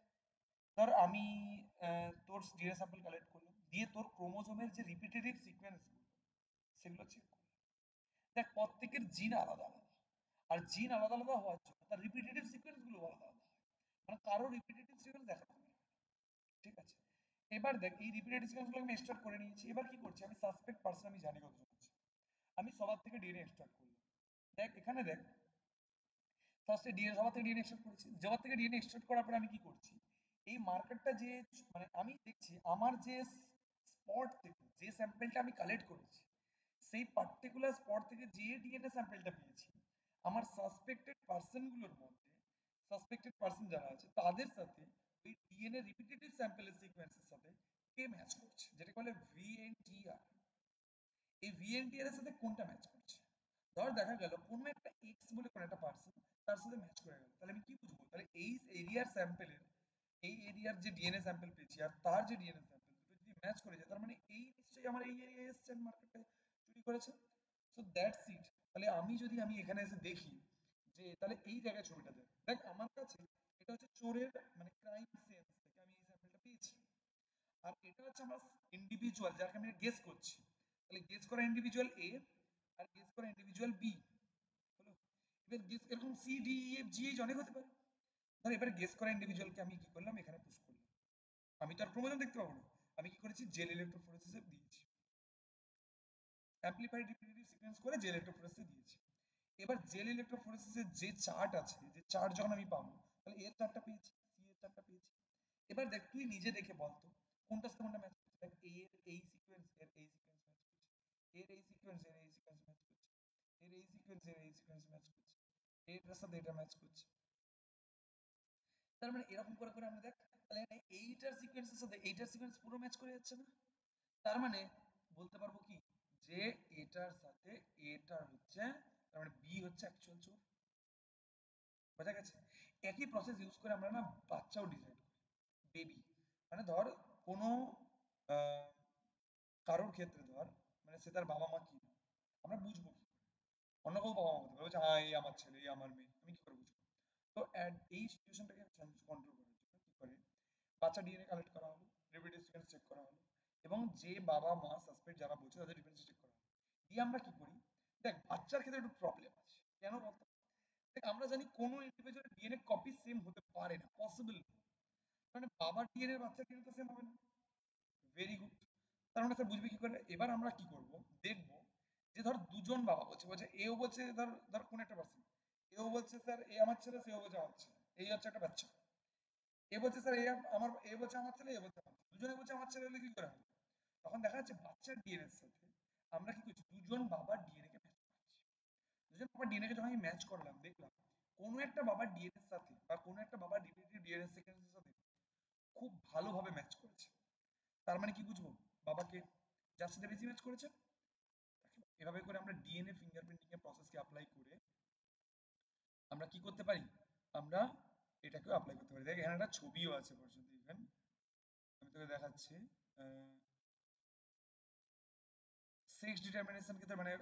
ধর আমি তোর ডিএনএ স্যাম্পল কালেক্ট করলাম, দিয়ে তোর ক্রোমোজোমের যে রিপিটেটিভ সিকোয়েন্স সেগুলো চেক করলাম, দেখ প্রত্যেকের জিন আলাদা আলাদা, আর জিন আলাদা আলাদা হওয়ার জন্য তার রিপিটেটিভ সিকোয়েন্স গুলো আলাদা আলাদা হয়, মানে কারো রিপিটেটিভ সিকোয়েন্স দেখা যাবে না, ঠিক আছে। এবার দেখ এই রিপিটেটিভ সিকোয়েন্স গুলো আমি এক্সট্রাক্ট করে নিয়েছি, এবার কি করছি, আমি সাসপেক্ট পার্সন আমি জানি কতজন আছে, আমি সবার থেকে ডিএনএ এক্সট্রাক্ট করলাম, দেখ এখানে দেখ, ফার্স্টে ডিএনএ সবার থেকে ডিএনএ এক্সট্রাক্ট করেছি, সবার থেকে ডিএনএ এক্সট্রাক্ট করার পরে আমি কি করছি, এই মার্কারটা যে, মানে আমি দেখছি আমার যে স্পট থেকে যে স্যাম্পলটা আমি কালেক্ট করেছি, সেই পার্টিকুলার স্পট থেকে যে ডিএনএ স্যাম্পলটা পেয়েছি, আমার সাসপেক্টেড পার্সন গুলোর মধ্যে, সাসপেক্টেড পার্সন যারা আছে তাদের সাথে ওই ডিএনএ রিপিটেটিভ স্যাম্পলের সিকোয়েন্সের সাথে কে ম্যাচ করছে, যেটাকে বলে ভিএনটিআর, এই ভিএনটিআর এর সাথে কোনটা ম্যাচ করছে, ধর দেখা গেল কোনো একটা এক্স বলে কোনো একটা পার্সন তার সাথে ম্যাচ করে গেল, তাহলে আমি কি বুঝবো, তাহলে এই এরিয়ার স্যাম্পলের, এই এরিয়ার যে ডিএনএ স্যাম্পল পেয়েছি আর তার যে ডিএনএ স্যাম্পল দুটো যদি ম্যাচ করে যায়, তার মানে এই নিশ্চয়ই আমার এই এরিয়ায় এসছে মার্কেটে চুরি করেছে, সো দ্যাটস ইট। তাহলে আমি এখানে এসে দেখি যে তাহলে এই জায়গায় ছবিটা দেখ, দেখ আমার কাছে এটা হচ্ছে চোরের মানে ক্রাইম সেন্স থেকে আমি এই স্যাম্পলটা পেয়েছি, আর এটা হচ্ছে আমার ইন্ডিভিজুয়াল যাকে আমি গেস করছি, তাহলে গেস করা ইন্ডিভিজুয়াল এ আর গেস করা ইন্ডিভিজুয়াল বি হলো, এবার গেস এরকম C D E F G H অনেক হতে পারে, ধর এবার গেস করা ইন্ডিভিজুয়ালকে আমি কি করলাম, এখানে পুশ করলাম, আমি তো আর ক্রোমোজোম দেখতে পাবো না, আমি কি করেছি জেল ইলেকট্রোফোরেসিসে দিয়েছি, অ্যামপ্লিফাইড রিপিটেটিভ সিকোয়েন্স করে জেল ইলেকট্রোফোরেসিসে দিয়েছি, এবার জেল ইলেকট্রোফোরেসিসের যে চার্ট আছে, যে চার্ট যখন আমি পাবো, তাহলে এর চার্টটা পেয়েছি, সি এর চার্টটা পেয়েছি, এবার দেখ তুই নিজে দেখে বলতো কোনটার সাথে কোনটা ম্যাচ করছে, দেখ এ এর এই সিকোয়েন্স এর এই সিকোয়েন্স ম্যাচ করছে, এর এই সিকোয়েন্স এর এই সিকোয়েন্স ম্যাচ করছে, এর এই সিকোয়েন্স এর এই সিকোয়েন্স ম্যাচ করছে, এটার সাথে এটা ম্যাচ করছে, তার মানে এরকম করে করে আমরা দেখ, তাহলে এইটার সিকোয়েন্সের সাথে এইটার সিকোয়েন্স পুরো ম্যাচ করে যাচ্ছে না, তার মানে বলতে পারবো কি, যে এটার সাথে এটার হচ্ছে, তার মানে বি হচ্ছে অ্যাকচুয়াল চোর, বোঝা গেছে। একই প্রসেস ইউজ করে আমরা না বাচ্চাও ডিসাইড করি, বেবি, মানে ধর কোনো আহ, কারোর ক্ষেত্রে ধর, মানে সে তার বাবা মা কি না, আমরা বুঝবো কি করে? অন্য কেউ বাবা মা হতে পারে, বলছে হ্যাঁ এই আমার ছেলে এই আমার মেয়ে, আমি কি করে বুঝবো? তো এই সিচুয়েশনটাকে কন্ট্রোল করার জন্য কি করে, বাচ্চা ডিএনএ কালেক্ট করা হলো, রিপিটেড সিকোয়েন্স চেক করা হলো, এবং যে বাবা মা সাসপেক্ট যারা বলছে তাদের রিপিটেড চেক করা হলো, দিয়ে আমরা কি করি, দেখ বাচ্চার ক্ষেত্রে একটু প্রবলেম আছে, কেন বলতো, দেখ আমরা জানি কোনো ইন্ডিভিজুয়াল ডিএনএ কপি সেম হতে পারে না, পসিবল, মানে বাবার ডিএনএ বাচ্চার ডিএনএ তো সেম হবে না, ভেরি গুড, তার মানে স্যার বুঝবি কি করে, এবার আমরা কি করব, দেখবো যে ধর দুজন বাবা বলছে, বলছে এও বলছে, ধর ধর কোন একটা পার্সন, এও বলছে স্যার এ আমার ছেলে, সেও বলছে আমার ছেলে, এই হচ্ছে একটা বাচ্চা, এ বলছে স্যার এ আমার, এ বলছে আমার ছেলে, এ বলছে আমার ছেলে, দুজনে বলছে আমার ছেলে হলে কি করে হবে, তখন দেখা যাচ্ছে বাচ্চার ডিএনএ এর সাথে আমরা কি করছি, দুজন বাবার ডিএনএ কে ম্যাচ করছি, দুজন বাবার ডিএনএ কে যখন আমি ম্যাচ করলাম, দেখলাম কোনো একটা বাবার ডিএনএ এর সাথে বা কোনো একটা বাবার রিপিটেড ডিএনএ সিকোয়েন্সের সাথে খুব ভালোভাবে ম্যাচ করেছে, তার মানে কি বুঝবো, বাবাকে যার সাথে বেশি ম্যাচ করেছে এভাবে করে আমরা ডিএনএ ফিঙ্গারপ্রিন্টিং এর প্রসেসকে অ্যাপ্লাই করে আমরা কি করতে পারি, আমরা এটাকেও অ্যাপ্লাই করতে পারি। দেখ এখানে একটা ছবিও আছে পর্যন্ত, ইভেন আমি তোকে দেখাচ্ছি। সেক্স ডিটারমিনেশন ক্ষেত্রে মানে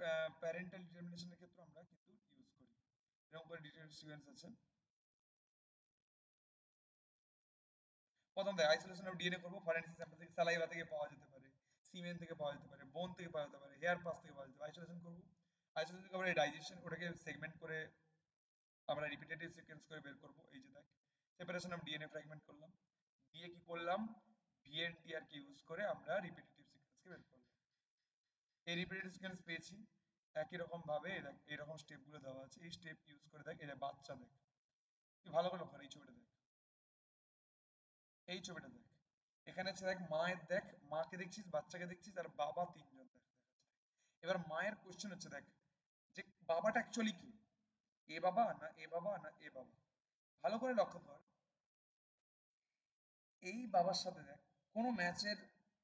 প্যারেন্টাল ডিটারমিনেশনের ক্ষেত্রে আমরা কিন্তু ইউজ করি। এরকম করে ডিটেইল সিকোয়েন্স আছে। প্রথম দেখ আইসোলেশন অফ ডিএনএ করবো, ফরেনসিক স্যাম্পল থেকে, স্যালাইভা থেকে পাওয়া যেতে পারে, সিমেন থেকে পাওয়া যেতে পারে, বোন থেকে পাওয়া যেতে পারে, হেয়ার পাস থেকে পাওয়া যেতে পারে। আইসোলেশন করবো, আইসোলেশন থেকে আমরা ডাইজেশন, ওটাকে সেগমেন্ট করে আমরা রিপিটেটিভ সিকোয়েন্স করে বের করবো। এই যে দেখ সেপারেশন অফ ডিএনএ ফ্র্যাগমেন্ট করলাম, দিয়ে কি করলাম, ভিএনটিআর কে ইউজ করে আমরা রিপিটেটিভ সিকোয়েন্সকে বের করলাম। এই রিপিটেটিভ সিকোয়েন্স পেয়েছি। একই রকম ভাবে দেখ এরকম স্টেপ গুলো দেওয়া আছে, এই স্টেপ ইউজ করে দেখ, এটা বাচ্চা দেখ, তুই ভালো করে লক্ষ্য কর, এই ছবিটা দেখ, এই ছবিটা দেখ, এখানে আছে দেখ মায়ের, দেখ মাকে দেখছিস, বাচ্চাকে দেখছিস, আর বাবা তিনজন দেখ। এবার মায়ের কোশ্চেন হচ্ছে দেখ যে বাবাটা অ্যাকচুয়ালি কি, এ বাবা না এ বাবা না এ বাবা। ভালো করে লক্ষ্য কর, এই বাবার সাথে দেখ কোনো ম্যাচের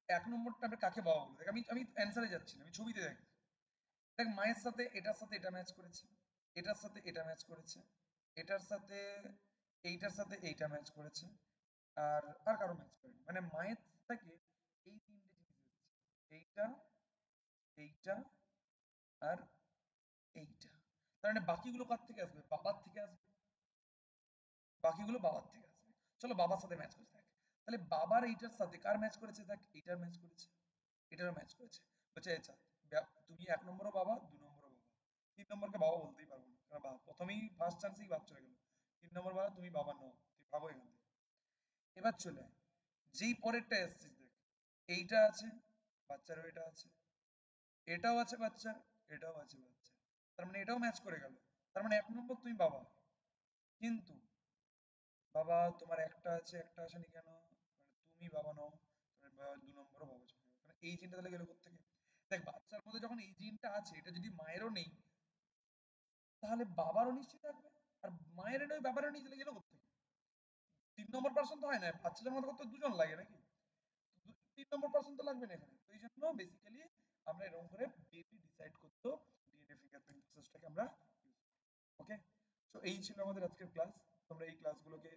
1 নম্বরটা আমরা কাকে বাবা বলবো, দেখ আমি আমি অ্যান্সারে যাচ্ছি না, আমি ছবিতে দেখ, দেখ মায়ের সাথে এটার সাথে এটা ম্যাচ করেছে, এটার সাথে এটা ম্যাচ করেছে, এটার সাথে এইটার সাথে এইটা ম্যাচ করেছে, আর আর কারো ম্যাচ করেনি। মানে মায়ের থেকে এই তিনটে জিনিস হচ্ছে, এইটা, এইটা, আর এইটা। তার মানে বাকিগুলো কার থেকে আসবে, বাবার থেকে আসবে, বাকিগুলো বাবার থেকে আসবে। চলো বাবার সাথে ম্যাচ করেছে দেখ, তাহলে বাবার এইটার সাথে কার ম্যাচ করেছে, দেখ এইটার ম্যাচ করেছে, এটারও ম্যাচ করেছে। বলছে আচ্ছা তুমি 1 নম্বরও বাবা, 2 নম্বরও বাবা, 3 নম্বরকে বাবা বলতেই পারবো না, কারণ প্রথমেই ফার্স্ট চান্সেই বাচ্চা হয়ে গেল। 3 নম্বর বাবা, তুমি বাবা নও, তুই ভাবো এখান থেকে। এবার চলে আয়, যেই পরেরটা এসছিস দেখ, এইটা আছে, বাচ্চারও এটা আছে, এটাও আছে বাচ্চার, এটাও আছে বাচ্চার, তার মানে এটাও ম্যাচ করে গেল। তার মানে 1 নম্বর তুমি বাবা, কিন্তু বাবা তোমার একটা আছে, একটা আসেনি কেন, মানে তুমি বাবা নও, তোমার 2 নম্বরও বাবা চলে গেল। মানে এই জিনটা তাহলে গেল কোত্থেকে, দেখ বাচ্চার মধ্যে যখন এই জিনটা আছে, এটা যদি মায়েরও নেই, তাহলে বাবারও নিশ্চয়ই থাকবে, আর মায়ের নয় বাবারও নিয়ে চলে গেল কোত্থেকে, 3 নম্বর পার্সন তো হয় না, বাচ্চাদের মধ্যে করতে দুজন লাগে নাকি, 3 নম্বর পার্সন তো লাগবে না এখানে। তো এই জন্য বেসিক্যালি আমরা এরকম করে বেবি ডিসাইড করতো ডিএনএ ফিঙ্গারপ্রিন্ট প্রসেসটাকে আমরা use করি। ওকে, তো এই ছিল আমাদের আজকের ক্লাস। তোমরা এই ক্লাসগুলোকে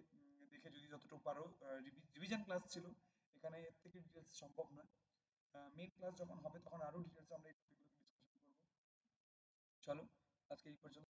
দেখে যদি যতটুকু পারো, রিভিশন ক্লাস ছিল, এখানে এর থেকে ডিটেলস সম্ভব নয়। মেইন ক্লাস যখন হবে তখন আরো ডিটেলস আমরা এই টপিকগুলো ডিসকাশন করবো। চলো আজকে এই পর্যন্ত।